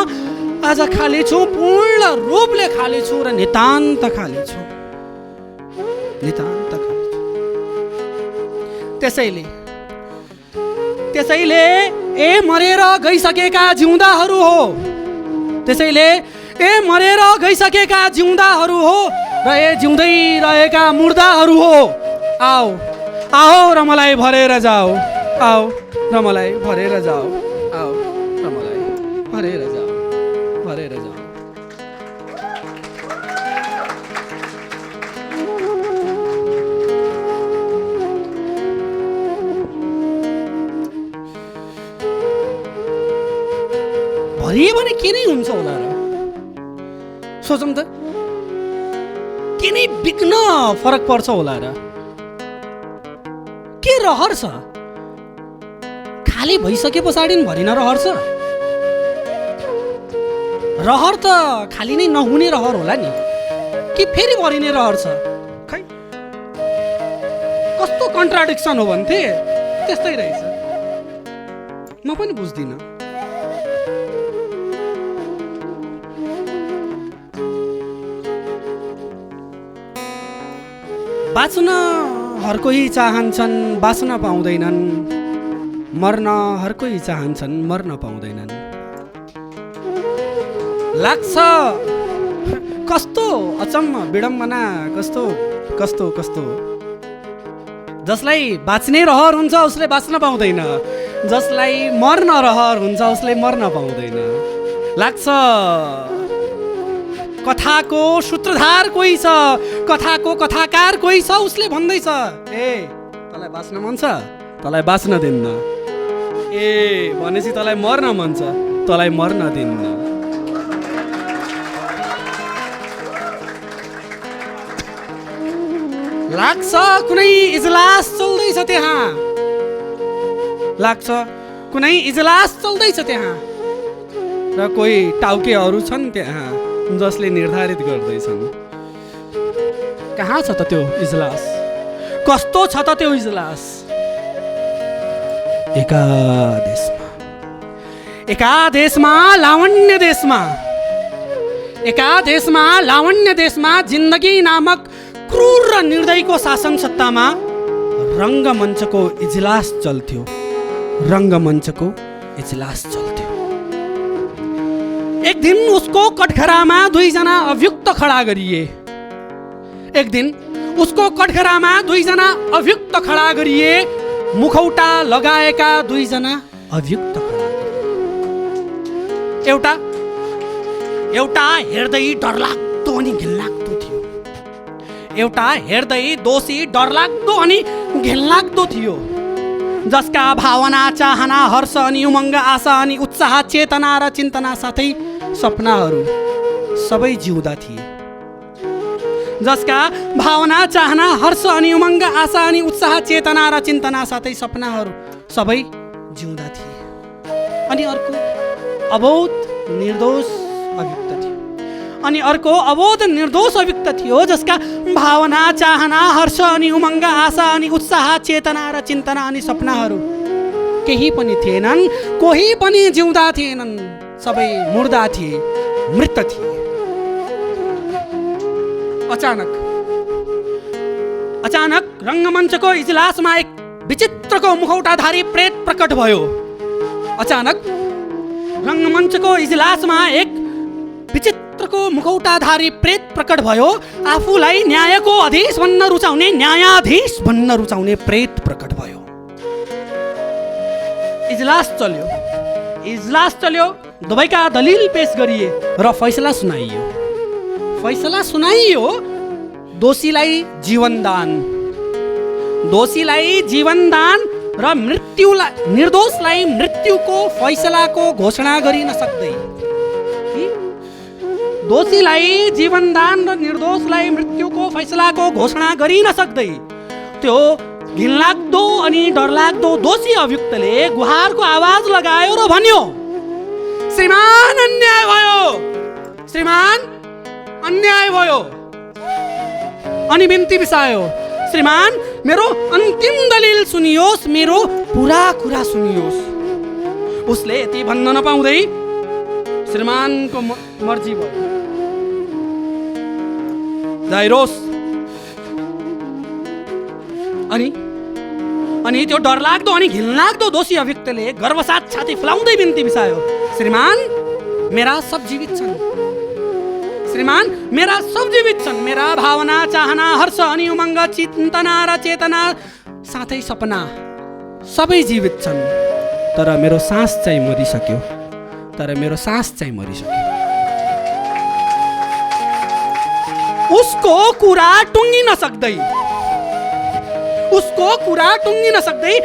आज खाली छु, पूर्ण रूपले खाली छु र नितान्त खाली छु, नितान्त खाली छु। त्यसैले ए मरेर गइसकेका जिउँदाहरू हो, त्यसैले ए मरेर गइसकेका जिउँदाहरू हो र ए जिउँदै रहेका मुर्दाहरू हो, आओ आओ र मलाई भरेर जाऊ, आओ र मलाई भरेर जाऊ, आओ र मलाई भरेर जाऊ, भरेर जाऊ। भरियो भने के नै हुन्छ होला र? सोचौँ त, के नै बिग्न फरक पर्छ होला र? के रहर छ? खाली भइसके पछाडि भरिन रहर छ? रहर त खाली नै नहुने रहर होला नि, कि फेरि भरिने रहर छ? खै कस्तो कन्ट्राडिक्सन हो भन्थे, त्यस्तै रहेछ। म पनि बुझ्दिनँ। बाँच्न हर कोही चाहन्छन्, बाँच्न पाउँदैनन्। मर्न हर कोही चाहन्छन्, मर्न पाउँदैनन्। लाग्छ कस्तो अचम्म, विडम्बना, कस्तो कस्तो कस्तो। जसलाई बाँच्ने रहर हुन्छ उसले बाँच्न पाउँदैन, जसलाई मर्न रहर हुन्छ उसले मर्न पाउँदैन। लाग्छ कथाको सूत्रधार कोही छ, कथाको कथाकार कोही छ, उसले भन्दैछ ए तँलाई बाँच्न मन छ, तँलाई बाँच्न दिन्न। ए भनेपछि तँलाई मर्न मन छ, तँलाई मर्न दिन्न। लाग्छ कुनै इजलास चल्दैछ त्यहाँ, लाग्छ कुनै इजलास चल्दैछ त्यहाँ र कोही टाउकेहरू छन् त्यहाँ जसले निर्धारित गर्दैछन्। कहाँ छ त त्यो इजलास? कस्तो छ त त्यो इजलास? एका देशमा लावण्य देशमा, एका देशमा लावण्य देशमा जिन्दगी नामक क्रूर र निर्दयको शासन सत्तामा रङ्गमञ्चको इजलास चल्थ्यो, रङ्गमञ्चको इजलास चल्थ्यो। एक दिन उसको कठघरामा दुईजना अभियुक्त खडा गरिए। एक दिन उसको कठघरामा दुईजना अभियुक्त खडा गरिए, मुखौटा लगाएका दुईजना अभियुक्त खडा गरिए। एउटा हेर्दै डरलाग्दो अनि घिनलाग्दो थियो, एउटा हेर्दै दोषी डरलाग्दो अनि घिनलाग्दो थियो, जसका भावना, चाहना, हर्ष अनि उमङ्ग, आशा अनि उत्साह, चेतना र चिन्तना साथै सपनाहरू सबै जिउँदा थिए। जसका भावना, चाहना, हर्ष अनि उमङ्ग, आशा अनि उत्साह, चेतना र चिन्तना साथै सपनाहरू सबै जिउँदा थिए। अनि अर्को अबोध निर्दोष अभियुक्त थियो, अनि अर्को अबोध निर्दोष अभियुक्त थियो, जसका भावना, चाहना, हर्ष अनि उमङ्ग, आशा अनि उत्साह, चेतना र चिन्तना अनि सपनाहरू केही पनि थिएनन्, कोही पनि जिउँदा थिएनन्, सबै मुर्दा थिए, मृत थिए। अचानक रङ्गमञ्चको इजलासमा एक विचित्रको मुखौटाधारी प्रेत प्रकट भयो। अचानक रङ्गमञ्चको इजलासमा एक विचित्रको मुखौटाधारी प्रेत प्रकट भयो। आफूलाई न्यायको अधीश भन्न रुचाउने, न्यायाधीश भन्न रुचाउने प्रेत प्रकट भयो। इजलास चल्यो, दुवैका दलिल पेश गरिए र फैसला सुनाइयो। दोषीलाई जीवनदान र निर्दोषलाई मृत्युको फैसलाको घोषणा गरिन सक्दै, दोषीलाई जीवनदान र निर्दोषलाई मृत्युको फैसलाको घोषणा गरिन सक्दै त्यो घिनलाग्दो अनि डरलाग्दो दोषी अभियुक्तले गुहारको आवाज लगायो र भन्यो, श्रीमान अन्याय भयो, श्रीमान अन्याय भयो। अनि बिन्ती बिसायो, श्रीमान मेरो अन्तिम दलिल सुनियोस्, मेरो पुरा कुरा सुनियोस्। उसले यति भन्न नपाउँदै श्रीमानको मर्जी भयो। जाइरोस्। अनि त्यो डरलाग्दो अनि घिनलाग्दो दोषी अभियुक्तले गर्वसाथ छाती फुलाउँदै बिन्ती बिसायो, श्रीमान मेरा सब जीवित छन्। श्रीमान मेरा सब जीवित छन्। मेरा भावना, चाहना, हर्ष अनि उमङ्ग, चिन्तना र चेतना साथै सपना सबै जीवित छन्। तर मेरो सास चाहिँ मरिसक्यो। उसको कुरा टुङ्गिन सक्दै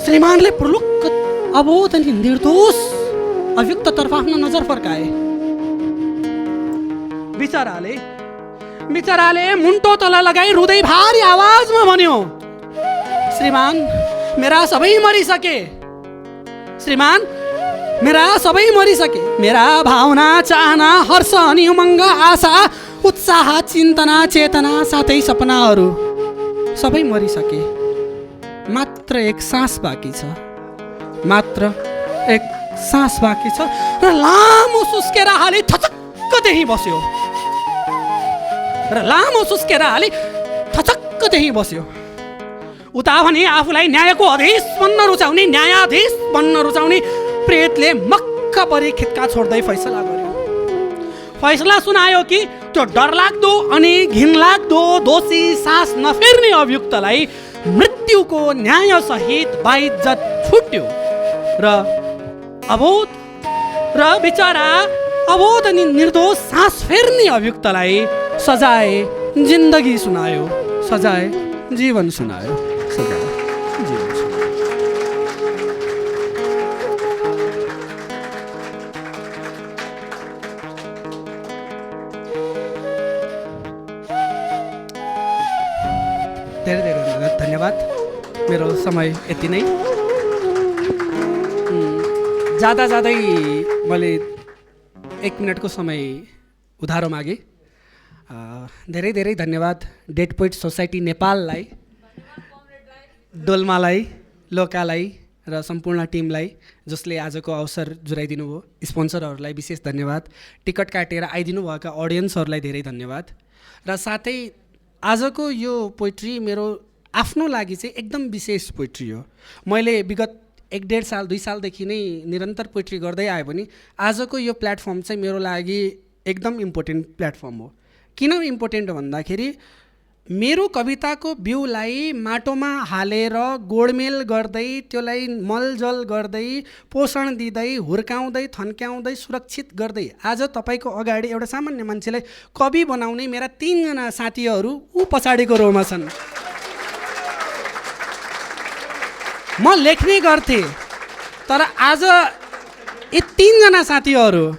श्रीमानले पुर्लुक्क अबोध अनि निर्दोष अभियुक्ततर्फ आफ्नो नजर फर्काए। बिचराले मुन्टो तल लगाई रुँदै भारी आवाजमा भन्यो, श्रीमान मेरा सबै मरिसके। मेरा भावना, चाहना, हर्ष अनि उमङ्ग, आशा, उत्साह, चिन्तना, चेतना साथै सपनाहरू सबै मरिसके। मात्र एक सास बाँकी छ र लामो सुस्केर हाली थचक्क त्यही बस्यो। उता भने आफूलाई न्यायाधीश बन्न रुचाउने प्रेतले मक्क परी खित्का छोड्दै फैसला सुनायो कि त्यो डरलाग्दो अनि घिनलाग्दो दोषी सास नफेर्ने अभियुक्तलाई मृत्युको न्याय सहित बाइज्जत छुट्यो र बिचरा अबोध अनि निर्दोष सास फेर्ने अभियुक्तलाई सजाय जीवन सुनायो। धेरै धेरै धन्यवाद। मेरो समय यति नै। जाँदै मैले 1 मिनटको समय उधारो मागे। धेरै धेरै धन्यवाद डेड पोइट सोसाइटी नेपाललाई, डोल्मालाई, लोकालाई र सम्पूर्ण टिमलाई जसले आजको अवसर जुराइदिनु भयो। स्पोन्सरहरूलाई विशेष धन्यवाद। टिकट काटेर आइदिनु भएका अडियन्सहरूलाई धेरै धन्यवाद। र साथै आजको यो पोइट्री मेरो आफ्नो लागि चाहिँ एकदम विशेष पोइट्री हो। मैले विगत 1-1.5 साल 2 सालदेखि नै निरन्तर पोइट्री गर्दै आएँ पनि आजको यो प्लेटफर्म चाहिँ मेरो लागि एकदम इम्पोर्टेन्ट प्लेटफर्म हो। किन इम्पोर्टेन्ट भन्दाखेरि मेरो कविताको बिउलाई माटोमा हालेर गोडमेल गर्दै त्यसलाई मलजल गर्दै पोषण दिँदै हुर्काउँदै थन्क्याउँदै सुरक्षित गर्दै आज तपाईँको अगाडि एउटा सामान्य मान्छेलाई कवि बनाउने मेरा 3 जना साथीहरू पछाडिको रोमा छन्। म लेख्ने गर्थेँ तर आज यी 3 जना साथीहरू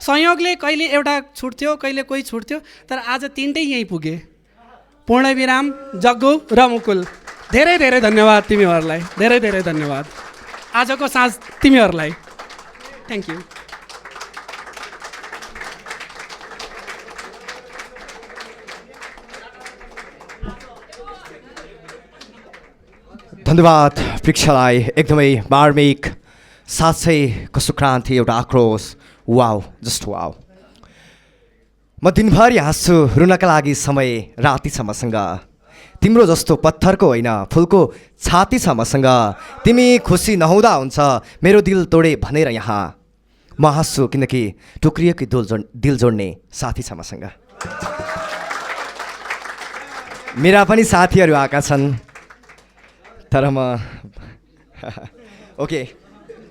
संयोगले कहिले एउटा छुट्थ्यो कहिले कोही छुट्थ्यो तर आज 3टै यहीँ पुगे। पूर्णविराम, जग्गु र मुकुल, धेरै धेरै धन्यवाद तिमीहरूलाई। धेरै धेरै धन्यवाद आजको साँझ तिमीहरूलाई। Thank you. धन्यवाद पृक्षालाई। एकदमै मार्मिक, साँच्चै कस्तो क्रान्ति, एउटा आक्रोश। Wow, just wow. म दिनभरि हाँस्छु, रुनका लागि समय राति छ मसँग। तिम्रो जस्तो पत्थरको होइन फुलको छाती छ मसँग। तिमी खुसी नहुँदा हुन्छ मेरो दिल तोडे भनेर यहाँ म हाँस्छु किनकि टुक्रिएको दिल जोड्ने साथी छ मसँग। मेरा पनि साथीहरू आएका छन् तर म ओके,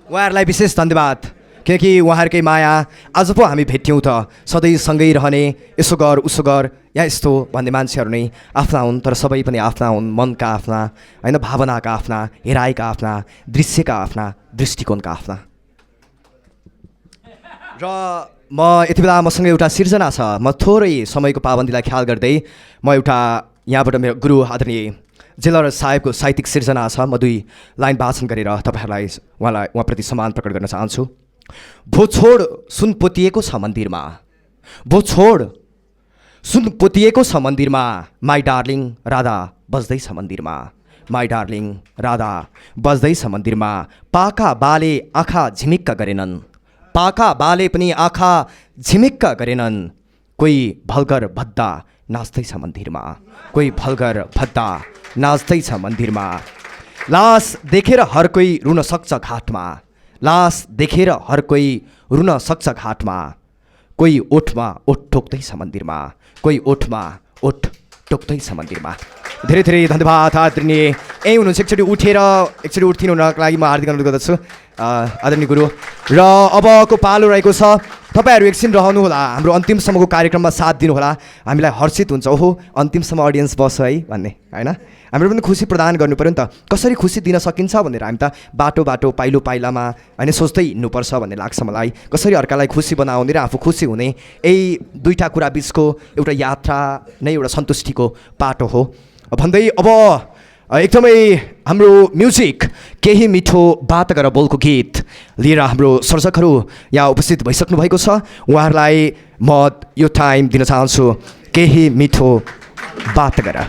उहाँहरूलाई विशेष धन्यवाद किनकि उहाँहरूकै माया आज पो हामी भेट्यौँ त। सधैँ सँगै रहने, यसो गर उसो गर या यस्तो भन्ने मान्छेहरू नै आफ्ना हुन् तर सबै पनि आफ्ना हुन्। मनका आफ्ना होइन, भावनाका आफ्ना, हेराइका आफ्ना, दृश्यका आफ्ना, दृष्टिकोणका आफ्ना। र म यति बेला मसँग एउटा सिर्जना छ। म थोरै समयको पाबन्दीलाई ख्याल गर्दै म एउटा यहाँबाट मेरो गुरु आदरणीय जेलर साहेबको साहित्यिक सिर्जना छ। म 2 लाइन वाचन गरेर तपाईँहरूलाई उहाँप्रति सम्मान प्रकट गर्न चाहन्छु। भो छोड सुन पोतिएको छ मन्दिरमा, भो छोड सुन पोतिएको छ मन्दिरमा माई डार्लिङ राधा बज्दैछ मन्दिरमा माई डार्लिङ राधा बज्दैछ मन्दिरमा पाका बाले आँखा झिमिक्क गरेनन् पाका बाले पनि आँखा झिमिक्क गरेनन् कोही भल्गर भद्दा नाच्दैछ मन्दिरमा कोही भल्गर भद्दा नाच्दैछ मन्दिरमा लास देखेर हर कोही रुन सक्छ घाटमा लास देखेर हर कोही रुन सक्छ घाटमा कोही ओठमा ओठ टोक्दैछ मन्दिरमा कोही ओठमा ओठ टोक्दैछ मन्दिरमा धेरै धेरै धन्यवाद आदरणीय यहीँ हुनुहुन्छ एकचोटि उठिनु हुनको लागि म हार्दिक अनुरोध गर्दछु आदरणीय गुरु र अबको पालो रहेको छ तपाईँहरू एकछिन रहनुहोला हाम्रो अन्तिमसम्मको कार्यक्रममा साथ दिनुहोला हामीलाई हर्षित हुन्छ ओहो अन्तिमसम्म अडियन्स बस्छ है भन्ने होइन हाम्रो पनि खुसी प्रदान गर्नु पऱ्यो नि त कसरी खुसी दिन सकिन्छ भनेर हामी त बाटो बाटो पाइलो पाइलामा होइन सोच्दै हिँड्नुपर्छ भन्ने लाग्छ मलाई कसरी अर्कालाई खुसी बनाउने र आफू खुसी हुने यही दुईवटा कुरा बिचको एउटा यात्रा नै एउटा सन्तुष्टिको बाटो हो भन्दै अब एकदमै हाम्रो म्युजिक केही मिठो बात गर बोलको गीत लिएर हाम्रो सर्जकहरू यहाँ उपस्थित भइसक्नु भएको छ उहाँहरूलाई म यो टाइम दिन चाहन्छु केही मिठो बात गर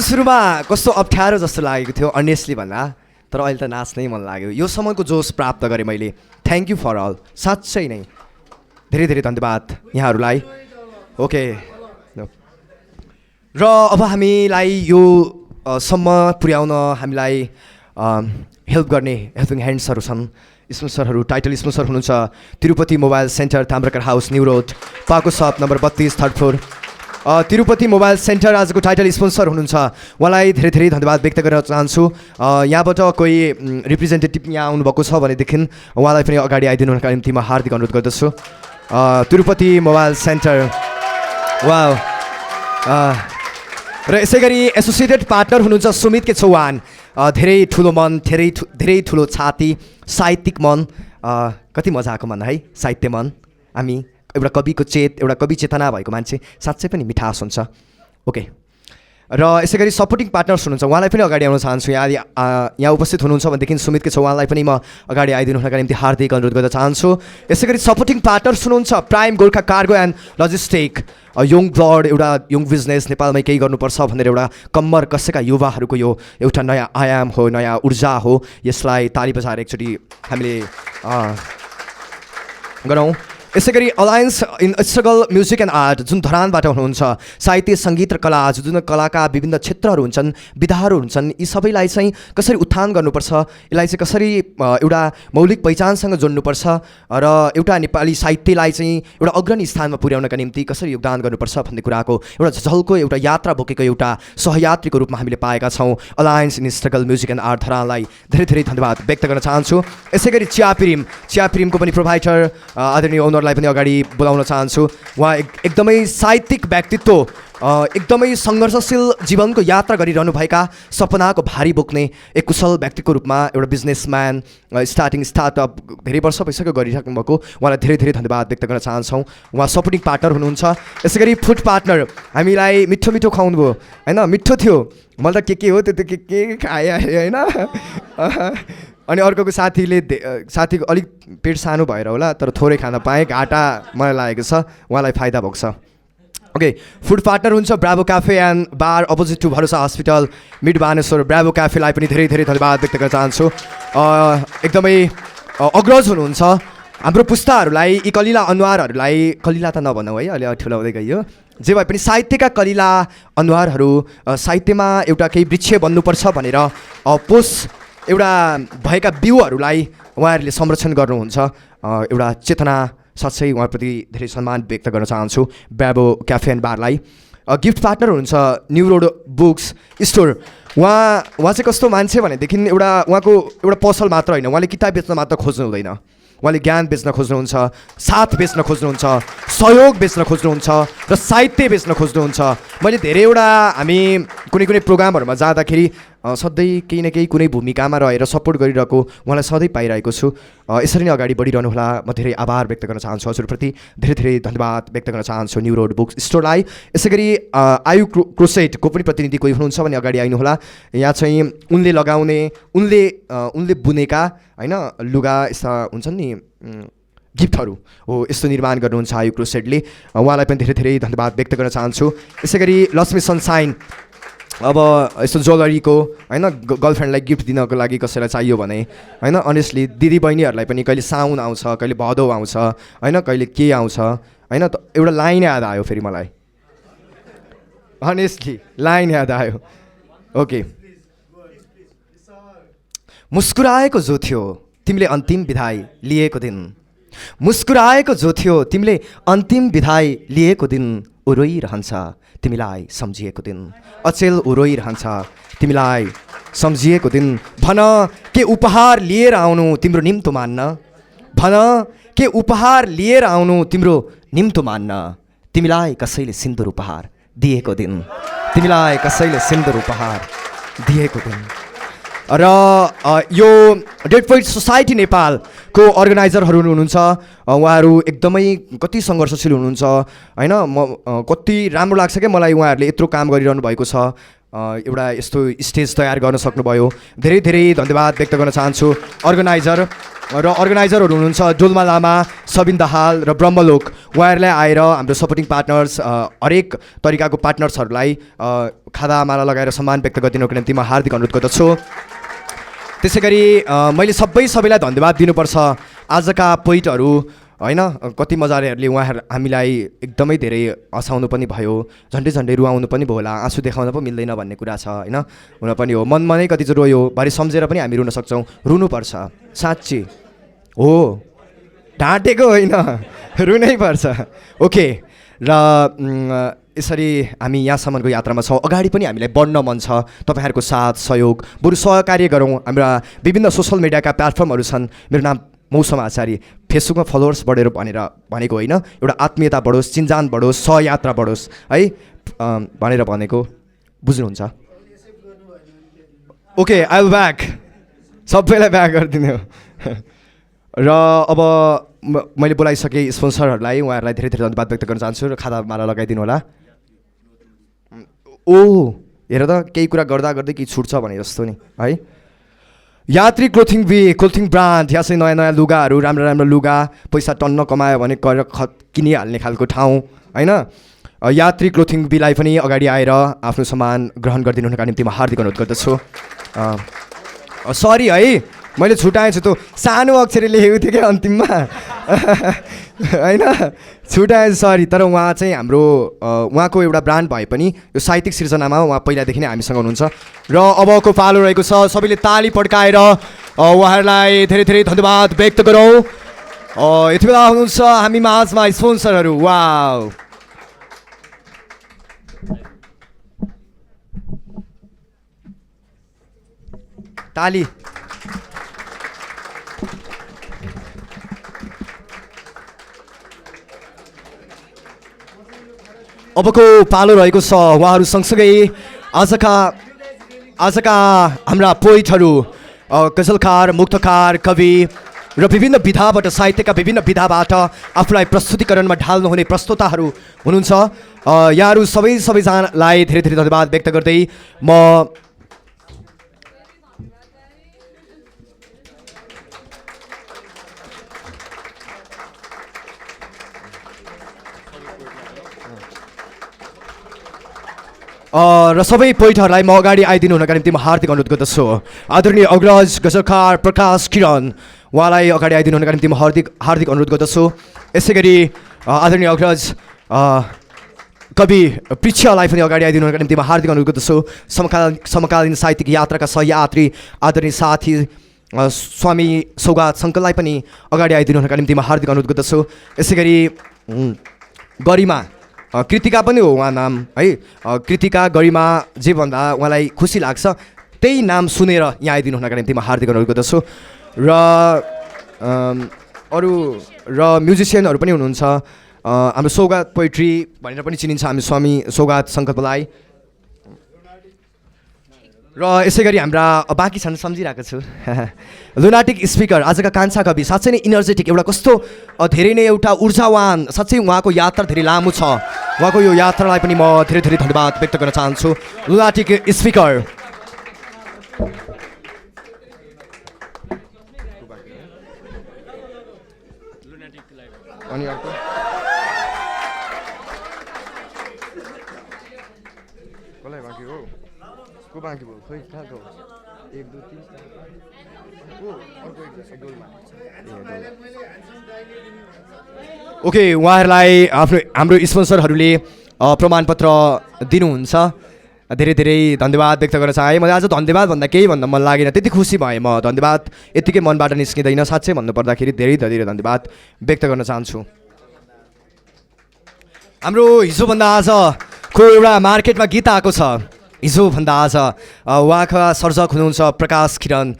सुरुमा कस्तो अप्ठ्यारो जस्तो लागेको थियो अनेस्टली भन्दा तर अहिले त नाच्नै मन लाग्यो यो समयको जोस प्राप्त गरेँ मैले थ्याङ्क यू फर अल साँच्चै नै धेरै धेरै धन्यवाद यहाँहरूलाई ओके र अब हामीलाई यो सम्म पुर्याउन हामीलाई हेल्प गर्ने हेल्पिङ ह्यान्ड्सहरू छन्। स्पोन्सरहरू टाइटल स्पोन्सर हुनुहुन्छ Tirupati mobile centre, Tamrakar house, new road, पाको सप number 32, 3rd floor. Tirupati mobile centre आजको टाइटल स्पोन्सर हुनुहुन्छ, उहाँलाई धेरै धेरै धन्यवाद व्यक्त गर्न चाहन्छु। यहाँबाट कोही रिप्रेजेन्टेटिभ यहाँ आउनुभएको छ भनेदेखि उहाँलाई पनि अगाडि आइदिनुका निम्ति म हार्दिक अनुरोध गर्दछु। तिरुपति मोबाइल सेन्टर वा र यसै गरी एसोसिएटेड पार्टनर हुनुहुन्छ सुमित के चौहान, धेरै ठुलो मन, धेरै ठुलो छाती, साहित्यिक मन, कति मजाको मन है, साहित्य मन। हामी एउटा कविको एउटा कवि चेतना भएको मान्छे साँच्चै पनि मिठास हुन्छ। ओके, र यसै गरी सपोर्टिङ पार्टनर्स हुनुहुन्छ, उहाँलाई पनि अगाडि आउन चाहन्छु। यहाँ उपस्थित हुनुहुन्छ भनेदेखि सुमित के चौहानलाई पनि म अगाडि आइदिनुका निम्ति हार्दिक अनुरोध गर्न चाहन्छु। यसै गरी सपोर्टिङ पार्टनर्स हुनुहुन्छ prime Gorkha cargo and logistic, young blood, एउटा यङ बिजनेस, नेपालमै केही गर्नुपर्छ भनेर एउटा कम्मर कसेका युवाहरूको यो एउटा नयाँ आयाम हो, नयाँ ऊर्जा हो। यसलाई ताली बजाएर एकचोटि हामीले गरौँ। यसै गरी alliance in struggle music and art, जुन धरानबाट हुनुहुन्छ, साहित्य सङ्गीत र कला, जुन कलाका विभिन्न क्षेत्रहरू हुन्छन्, विधाहरू हुन्छन्, यी सबैलाई चाहिँ कसरी उत्थान गर्नुपर्छ, यसलाई चाहिँ कसरी एउटा मौलिक पहिचानसँग जोड्नुपर्छ र एउटा नेपाली साहित्यलाई चाहिँ एउटा अग्रणी स्थानमा पुर्याउनका निम्ति कसरी योगदान गर्नुपर्छ भन्ने कुराको एउटा झलको एउटा यात्रा बोकेको एउटा सहयात्रीको रूपमा हामीले पाएका छौँ। Alliance in struggle music and art धरानलाई धेरै धेरै धन्यवाद व्यक्त गर्न चाहन्छु। यसै गरी चियापिरिमको पनि प्रोभाइडर आदरणीय ओनर लाई पनि अगाडि बोलाउन चाहन्छु। उहाँ एकदमै साहित्यिक व्यक्तित्व, एकदमै सङ्घर्षशील जीवनको यात्रा गरिरहनुभएका, सपनाको भारी बोक्ने एक कुशल व्यक्तिको रूपमा एउटा बिजनेसम्यान, स्टार्टअप धेरै वर्ष भइसक्यो गरिराख्नु भएको, उहाँलाई धेरै धेरै धन्यवाद व्यक्त गर्न चाहन्छौँ। उहाँ सपोर्टिङ पार्टनर हुनुहुन्छ। यसै गरी फुड पार्टनर, हामीलाई मिठो मिठो खुवाउनु भयो होइन, मिठो थियो, मैले त के हो त्यो के खाएँ होइन। अनि अर्कोको साथीको अलिक पेट सानो भएर होला, तर थोरै खान पाएँ, घाटा मलाई लागेको छ, उहाँलाई फाइदा भएको छ। ओके, फुड पार्टनर हुन्छ bravo cafe and bar opposite to Bharosa hospital, mid Baneshwor. Bravo क्याफेलाई पनि धेरै धेरै धन्यवाद व्यक्त गर्न चाहन्छु। एकदमै अग्रज हुनुहुन्छ हाम्रो पुस्ताहरूलाई, यी कलिला अनुहारहरूलाई, कलिला त नभनौँ है, अलि ठुलो हुँदै गइयो, जे भए पनि साहित्यका कलिला अनुहारहरू, साहित्यमा एउटा केही वृक्ष बन्नुपर्छ भनेर एउटा भएका बिउहरूलाई उहाँहरूले संरक्षण गर्नुहुन्छ, एउटा चेतना, साँच्चै उहाँप्रति धेरै सम्मान व्यक्त गर्न चाहन्छु ब्राभो क्याफे एन्ड बारलाई। गिफ्ट पार्टनर हुनुहुन्छ न्यू रोड बुक्स स्टोर, उहाँ चाहिँ कस्तो मान्छे भनेदेखि उहाँको एउटा पसल मात्र होइन, उहाँले किताब बेच्न मात्र खोज्नु हुँदैन, उहाँले ज्ञान बेच्न खोज्नुहुन्छ, साथ बेच्न खोज्नुहुन्छ, सहयोग बेच्न खोज्नुहुन्छ र साहित्य बेच्न खोज्नुहुन्छ। मैले धेरैवटा हामी कुनै प्रोग्रामहरूमा जाँदाखेरि सधैँ केही न केही कुनै भूमिकामा रहेर सपोर्ट गरिरहेको उहाँलाई सधैँ पाइरहेको छु। यसरी नै अगाडि बढिरहनु होला, म धेरै आभार व्यक्त गर्न चाहन्छु हजुरप्रति, धेरै धेरै धन्यवाद व्यक्त गर्न चाहन्छु न्यू रोड बुक्स स्टोरलाई। यसै गरी आयु क्रोसेटको पनि प्रतिनिधि कोही हुनुहुन्छ भने अगाडि आइनुहोला। यहाँ चाहिँ उनले लगाउने, उनले बुनेका होइन लुगा यस्ता हुन्छन् नि गिफ्टहरू हो, यस्तो निर्माण गर्नुहुन्छ आयु क्रोसेटले, उहाँलाई पनि धेरै धेरै धन्यवाद व्यक्त गर्न चाहन्छु। यसै गरी लक्ष्मी सनसाइन, अब यस्तो ज्वेलरीको होइन गर्लफ्रेन्डलाई गिफ्ट दिनको लागि कसैलाई चाहियो भने होइन, अनेस्टली दिदी बहिनीहरूलाई पनि कहिले साउन आउँछ, कहिले भदौ आउँछ होइन, कहिले के आउँछ होइन, त एउटा लाइन याद आयो फेरि मलाई, अनेस्टली लाइन याद आयो। ओके, मुस्कुराएको जो थियो तिमीले अन्तिम विदाई लिएको दिन, मुस्कुराएको जो थियो तिमीले अन्तिम विदाई लिएको दिन, ऊ रोइरहन्छ तिमीलाई सम्झिएको दिन, अचेल ऊ रोइरहन्छ तिमीलाई सम्झिएको दिन। भन के उपहार लिएर आउनु तिम्रो निम्तो मान्न, भन के उपहार लिएर आउनु तिम्रो निम्तो मान्न, तिमीलाई कसैले सिन्दुर उपहार दिएको दिन, तिमीलाई कसैले सिन्दुर उपहार दिएको दिन। र यो डेड पोइट सोसाइटी नेपालको अर्गनाइजरहरू हुनुहुन्छ, उहाँहरू एकदमै कति सङ्घर्षशील हुनुहुन्छ होइन, कति राम्रो लाग्छ क्या मलाई, उहाँहरूले यत्रो काम गरिरहनु भएको छ, एउटा यस्तो स्टेज तयार गर्न सक्नुभयो, धेरै धेरै धन्यवाद व्यक्त गर्न चाहन्छु अर्गनाइजरहरू हुनुहुन्छ डोल्मा लामा, सबिन दाहाल र ब्रह्मलोक, उहाँहरूलाई आएर हाम्रो सपोर्टिङ पार्टनर्स हरेक तरिकाको पार्टनर्सहरूलाई खादामाला लगाएर सम्मान व्यक्त गरिदिनुको निम्ति म हार्दिक अनुरोध गर्दछु। त्यसै गरी मैले सबैलाई धन्यवाद दिनुपर्छ। आजका पोइटहरू होइन कति मजालेहरूले उहाँहरू हामीलाई एकदमै धेरै हँसाउनु पनि भयो, झन्डै झन्डै रुवाउनु पनि भयो होला, आँसु देखाउन पो मिल्दैन भन्ने कुरा छ होइन, हुन पनि हो। मनमा नै कति चाहिँ रोयो, भरे सम्झेर पनि हामी रुन सक्छौँ, रुनुपर्छ साँच्ची हो, ढाँटेको होइन, रुनै पर्छ। ओके, र यसरी हामी यहाँसम्मको यात्रामा छौँ, अगाडि पनि हामीलाई बढ्न मन छ, तपाईँहरूको साथ सहयोग, बरु सहकार्य गरौँ। हाम्रा विभिन्न सोसल मिडियाका प्लेटफर्महरू छन्, मेरो नाम मौसम आचार्य, फेसबुकमा फलोवर्स बढेर भनेको होइन, एउटा आत्मीयता बढोस्, चिन्जान बढोस्, सहयात्रा बढोस् है भनेर भनेको, बुझ्नुहुन्छ? ओके, आई विल ब्याक, सबैलाई ब्याक गरिदिनु। र अब मैले बोलाइसकेँ स्पोन्सरहरूलाई, उहाँहरूलाई धेरै धेरै धन्यवाद व्यक्त गर्न चाहन्छु र खातामाला लगाइदिनु होला। हेर त केही कुरा गर्दा गर्दै केही छुट्छ भने जस्तो नि है। यात्री क्लोथिङ ब्रान्ड, यहाँ चाहिँ नयाँ नयाँ लुगाहरू, राम्रो राम्रो लुगा, पैसा टन्न कमायो भने किनिहाल्ने खालको ठाउँ होइन। यात्री क्लोथिङ बीलाई पनि अगाडि आएर आफ्नो सामान ग्रहण गरिदिनु हुनका निम्ति म हार्दिक अनुरोध गर्दछु। सरी है, मैले छुट्याएछु, त्यो सानो अक्षरले लेखेको थिएँ क्या अन्तिममा होइन, छुट्याएछु सरी। तर उहाँ चाहिँ हाम्रो उहाँको एउटा ब्रान्ड भए पनि यो साहित्यिक सिर्जनामा उहाँ पहिलादेखि नै हामीसँग हुनुहुन्छ र अबको पालो रहेको छ। सबैले ताली पड्काएर उहाँहरूलाई धेरै धेरै धन्यवाद व्यक्त गरौँ। यति बेला हुनुहुन्छ हामी माझमा स्पोन्सरहरू, वाउ, ताली। अबको पालो रहेको छ उहाँहरू सँगसँगै आजका हाम्रा पोइटहरू, गजलकार, मुक्तकार, कवि र विभिन्न विधाबाट, साहित्यका विभिन्न विधाबाट आफूलाई प्रस्तुतिकरणमा ढाल्नुहुने प्रस्तोताहरू हुनुहुन्छ। यहाँहरू सबैजनालाई धेरै धेरै धन्यवाद व्यक्त गर्दै म र सबै पोइटहरूलाई म अगाडि आइदिनु हुनका निम्ति म हार्दिक अनुरोध गर्दछु। आदरणीय अग्रज गजलकार प्रकाश किरण, उहाँलाई अगाडि आइदिनु हुनका निम्ति म हार्दिक अनुरोध गर्दछु। यसै गरी आदरणीय अग्रज कवि पृच्छलाई पनि अगाडि आइदिनु हुनका निम्ति म हार्दिक अनुरोध गर्दछु। समकालीन साहित्यिक यात्राका सहयात्री आदरणीय साथी स्वामी सौगात सङ्कललाई पनि अगाडि आइदिनु हुनका निम्ति म हार्दिक अनुरोध गर्दछु। यसै गरी गरिमा, कृतिका पनि हो उहाँ नाम है, कृतिका गरिमा, जे भन्दा उहाँलाई खुसी लाग्छ त्यही नाम सुनेर यहाँ आइदिनु हुनका निम्ति म हार्दिक अनुरोध गर्दछु। र अरू र म्युजिसियनहरू पनि हुनुहुन्छ, हाम्रो सौगात पोइट्री भनेर पनि चिनिन्छ हामी स्वामी सौगात सङ्कल्पलाई। र यसै गरी हाम्रा बाँकी छन्, सम्झिरहेको छु, लुनाटिक स्पिकर, आजका कान्छा कवि, साँच्चै नै इनर्जेटिक, एउटा कस्तो धेरै नै एउटा ऊर्जावान, साँच्चै उहाँको यात्रा धेरै लामो छ, उहाँको यो यात्रालाई पनि म धेरै धेरै धन्यवाद व्यक्त गर्न चाहन्छु। Lunatic speaker. अनि अर्को कसलाई बाँकी हो, को बाँकी भयो खोइ, कहाँको 1 2 3 ओके, उहाँहरूलाई हाम्रो स्पोन्सरहरूले प्रमाणपत्र दिनुहुन्छ, धेरै धेरै धन्यवाद व्यक्त गर्न चाहेँ। मलाई आज धन्यवाद भन्दा केही भन्न मन लागेन, त्यति खुसी भएँ म, धन्यवाद यत्तिकै मनबाट निस्किँदैन, साँच्चै भन्नुपर्दाखेरि धेरै धेरै धन्यवाद व्यक्त गर्न चाहन्छु। हाम्रो हिजोभन्दा आजको एउटा मार्केटमा गीत आएको छ, हिजोभन्दा आज उहाँका सर्जक हुनुहुन्छ प्रकाश किरण,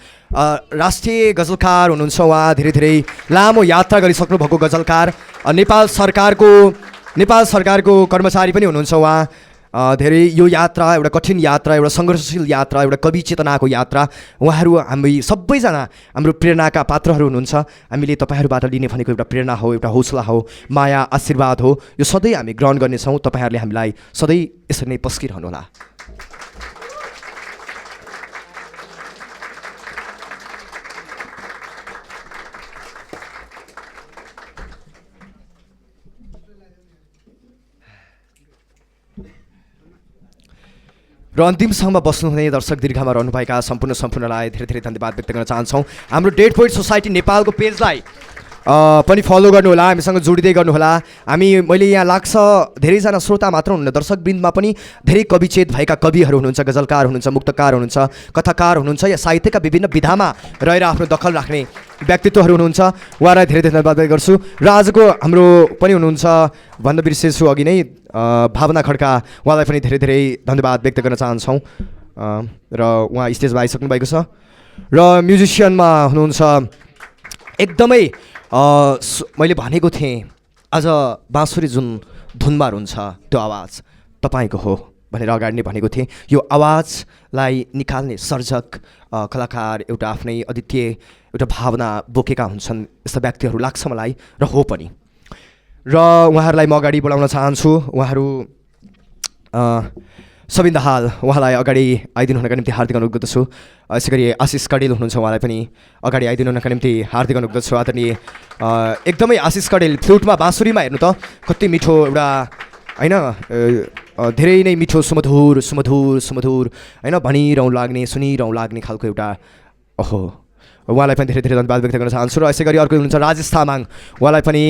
राष्ट्रिय गजलकार हुनुहुन्छ उहाँ, धेरै धेरै लामो यात्रा गरिसक्नु भएको गजलकार, नेपाल सरकारको कर्मचारी पनि हुनुहुन्छ उहाँ। धेरै यो यात्रा एउटा कठिन यात्रा, एउटा सङ्घर्षशील यात्रा, एउटा कवि चेतनाको यात्रा, उहाँहरू हामी सबैजना हाम्रो प्रेरणाका पात्रहरू हुनुहुन्छ। हामीले तपाईँहरूबाट लिने भनेको एउटा प्रेरणा हो, एउटा हौसला हो, माया आशीर्वाद हो, यो सधैँ हामी ग्रहण गर्नेछौँ। तपाईँहरूले हामीलाई सधैँ यसरी नै पस्किरहनुहोला। र अन्तिमसम्म बस्नुहुने दर्शक दीर्घामा रहनुभएका सम्पूर्णलाई धेरै धेरै धन्यवाद व्यक्त गर्न चाहन्छौँ। हाम्रो डेड पोइट सोसाइटी नेपालको पेजलाई पनि फलो गर्नुहोला, हामीसँग जोडिँदै गर्नुहोला। मैले यहाँ लाग्छ धेरैजना श्रोता मात्र हुनुहुन्न, दर्शकवृन्दमा पनि धेरै कविचेत भएका कविहरू हुनुहुन्छ, गजलकार हुनुहुन्छ, मुक्तकार हुनुहुन्छ, कथाकार हुनुहुन्छ, या साहित्यका विभिन्न विधामा रहेर आफ्नो दखल राख्ने व्यक्तित्वहरू हुनुहुन्छ। उहाँलाई धेरै धेरै धन्यवाद गर्छु। र आजको हाम्रो पनि हुनुहुन्छ भन्न बिर्सेछु अघि नै, भावना खड्का, उहाँलाई पनि धेरै धेरै धन्यवाद व्यक्त गर्न चाहन्छौँ। र उहाँ स्टेजमा आइसक्नु भएको छ। र म्युजिसियनमा हुनुहुन्छ एकदमै मैले भनेको थिएँ आज बाँसुरी जुन धुनमा हुन्छ त्यो आवाज तपाईँको हो भनेर अगाडि नै भनेको थिएँ। यो आवाजलाई निकाल्ने सर्जक कलाकार एउटा आफ्नै अद्वितीय एउटा भावना बोकेका हुन्छन्, यस्ता व्यक्तिहरू लाग्छ मलाई, र हो पनि। र उहाँहरूलाई म अगाडि बढाउन चाहन्छु। उहाँहरू सबिन दाहाल, उहाँलाई अगाडि आइदिनु हुनका निम्ति हार्दिक अनुरोध गर्दछु। यसै गरी आशिष कडेल हुनुहुन्छ, उहाँलाई पनि अगाडि आइदिनु हुनका निम्ति हार्दिक अनुरोध गर्दछु। आदरणीय एकदमै आशिष कडेल फ्लुटमा बाँसुरीमा हेर्नु त कति मिठो एउटा होइन, धेरै नै मिठो सुमधुर सुमधुर सुमधुर होइन, भनिरहँ लाग्ने सुनिरहँ लाग्ने खालको एउटा ओहो, उहाँलाई पनि धेरै धेरै धन्यवाद व्यक्त गर्न चाहन्छु। र यसै गरी अर्को हुनुहुन्छ राजेश तामाङ, उहाँलाई पनि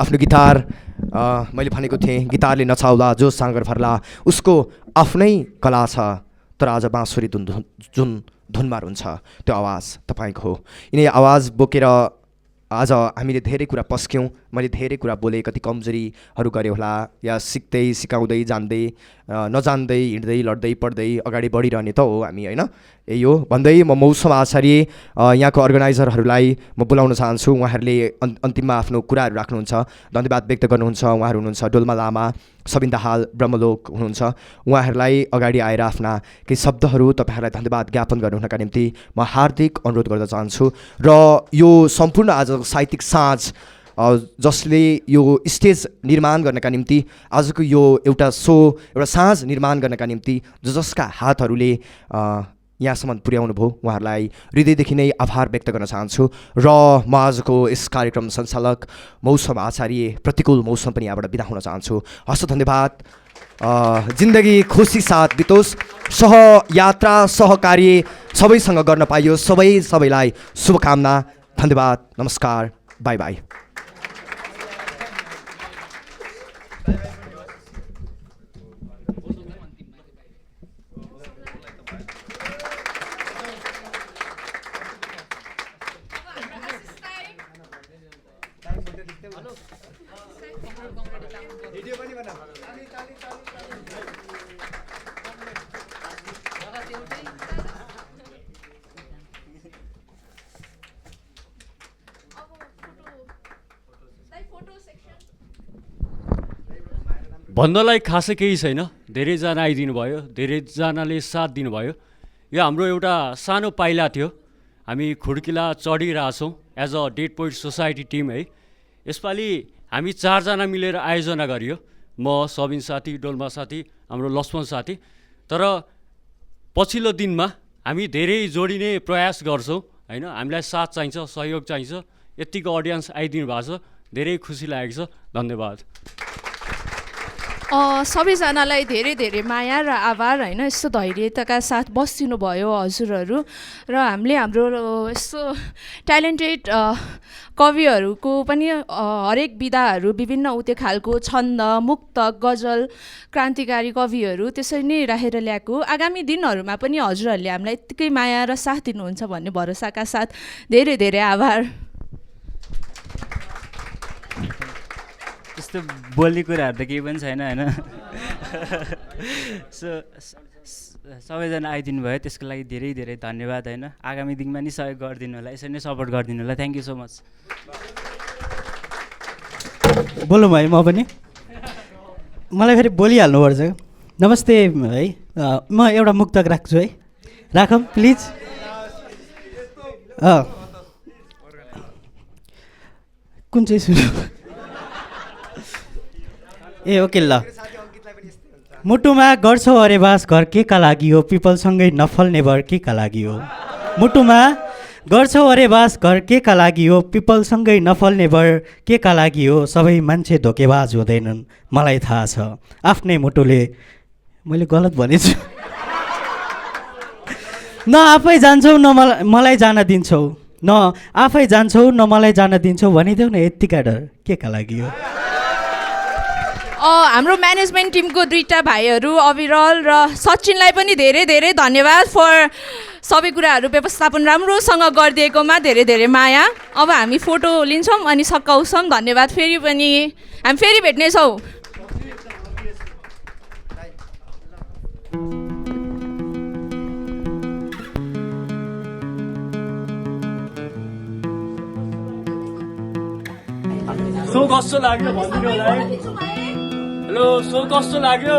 आफ्नो गिटार मैले भनेको थिएँ गिटारले नचाउला जो साँगर भर्ला, उसको आफ्नै कला छ, तर आज बाँसुरी जुन धुनमा हुन्छ त्यो आवाज तपाईँको हो। यिनै आवाज बोकेर आज हामीले धेरै कुरा पस्क्यौँ, मैले धेरै कुरा बोलेँ, कति कमजोरीहरू गरेँ होला, या सिक्दै सिकाउँदै जान्दै नजान्दै हिँड्दै लड्दै पढ्दै अगाडि बढिरहने त हो हामी होइन। यही हो भन्दै म मौसम आचार्य यहाँको अर्गनाइजरहरूलाई म बोलाउन चाहन्छु। उहाँहरूले अन्तिममा आफ्नो कुराहरू राख्नुहुन्छ, धन्यवाद व्यक्त गर्नुहुन्छ। उहाँहरू हुनुहुन्छ डोल्मा लामा, सबिन दाहाल, ब्रह्मलोक हुनुहुन्छ। उहाँहरूलाई अगाडि आएर आफ्ना केही शब्दहरू तपाईँहरूलाई धन्यवाद ज्ञापन गर्नुहुनका निम्ति म हार्दिक अनुरोध गर्न चाहन्छु। र यो सम्पूर्ण आज साहित्यिक साँझ जसले यो स्टेज निर्माण गर्नका निम्ति, आजको यो एउटा सो एउटा साँझ निर्माण गर्नका निम्ति जसका हातहरूले यहाँसम्म पुर्याउनु भयो, उहाँहरूलाई हृदयदेखि नै आभार व्यक्त गर्न चाहन्छु। र म आजको यस कार्यक्रम सञ्चालक मौसम आचार्य प्रतिकूल मौसम पनि यहाँबाट बिदा हुन चाहन्छु। हस्त धन्यवाद। जिन्दगी खुसी साथ बितोस्, सहयात्रा सहकार्य सबैसँग गर्न पाइयोस्। सबैलाई शुभकामना। धन्यवाद, नमस्कार, बाई बाई। भन्नलाई खासै केही छैन। धेरैजना आइदिनु भयो, धेरैजनाले साथ दिनुभयो। यो हाम्रो एउटा सानो पाइला थियो, हामी खुड्किला चढिरहेछौँ as a dead poet society team है। यसपालि हामी 4 जना मिलेर आयोजना गरियो, म, सबिन साथी, डोल्मा साथी, हाम्रो लक्ष्मण साथी। तर पछिल्लो दिनमा हामी धेरै जोडिने प्रयास गर्छौँ होइन। हामीलाई साथ चाहिन्छ, सहयोग चाहिन्छ। यत्तिको अडियन्स आइदिनु भएको छ, धेरै खुसी लागेको छ। धन्यवाद। सबैजनालाई धेरै धेरै माया र आभार होइन, यस्तो धैर्यताका साथ बसिदिनु भयो हजुरहरू। र हामीले हाम्रो यस्तो ट्यालेन्टेड कविहरूको पनि हरेक विधाहरू विभिन्न उत्यो खालको छन्द, मुक्तक, गजल, क्रान्तिकारी कविहरू त्यसरी नै राखेर ल्याएको। आगामी दिनहरूमा पनि हजुरहरूले हामीलाई यत्तिकै माया र साथ दिनुहुन्छ भन्ने भरोसाका साथ धेरै धेरै आभार। त्यस्तो बोल्ने कुराहरू त केही पनि छैन होइन। सबैजना आइदिनु भयो, त्यसको लागि धेरै धेरै धन्यवाद होइन। आगामी दिनमा नि सहयोग गरिदिनु होला, यसरी नै सपोर्ट गरिदिनु होला। Thank you so much. बोलौँ है म पनि, मलाई फेरि बोलिहाल्नुपर्छ। नमस्ते है, म एउटा मुक्तक राख्छु है, राखौँ प्लिज। कुन चाहिँ सुरु? ए ओके ल। मुटुमा गर्छौ अरे बास घर के का लागि हो, पिपलसँगै नफल्ने भर के का लागि हो। मुटुमा गर्छौ अरे बास घर के का लागि हो, पिपलसँगै नफल्ने भर के का लागि हो। सबै मान्छे धोकेबाज हुँदैनन् मलाई थाहा छ, आफ्नै मुटुले। मैले गलत भनेछु। न आफै जान्छौ न मलाई जान दिन्छौ, न आफै जान्छौ न मलाई जान दिन्छौ भनिदेऊ न, यत्तिका डर के का लागि हो? हाम्रो म्यानेजमेन्ट टिमको 2टा भाइहरू अविरल र सचिनलाई पनि धेरै धेरै धन्यवाद फर सबै कुराहरू व्यवस्थापन राम्रोसँग गरिदिएकोमा धेरै धेरै माया। अब हामी फोटो लिन्छौँ अनि सकाउँछौँ। धन्यवाद फेरि पनि, हामी फेरि भेट्नेछौँ। सो कस्तो लाग्यो भनिदिनु होला है। हेलो, सो कस्तो लाग्यो?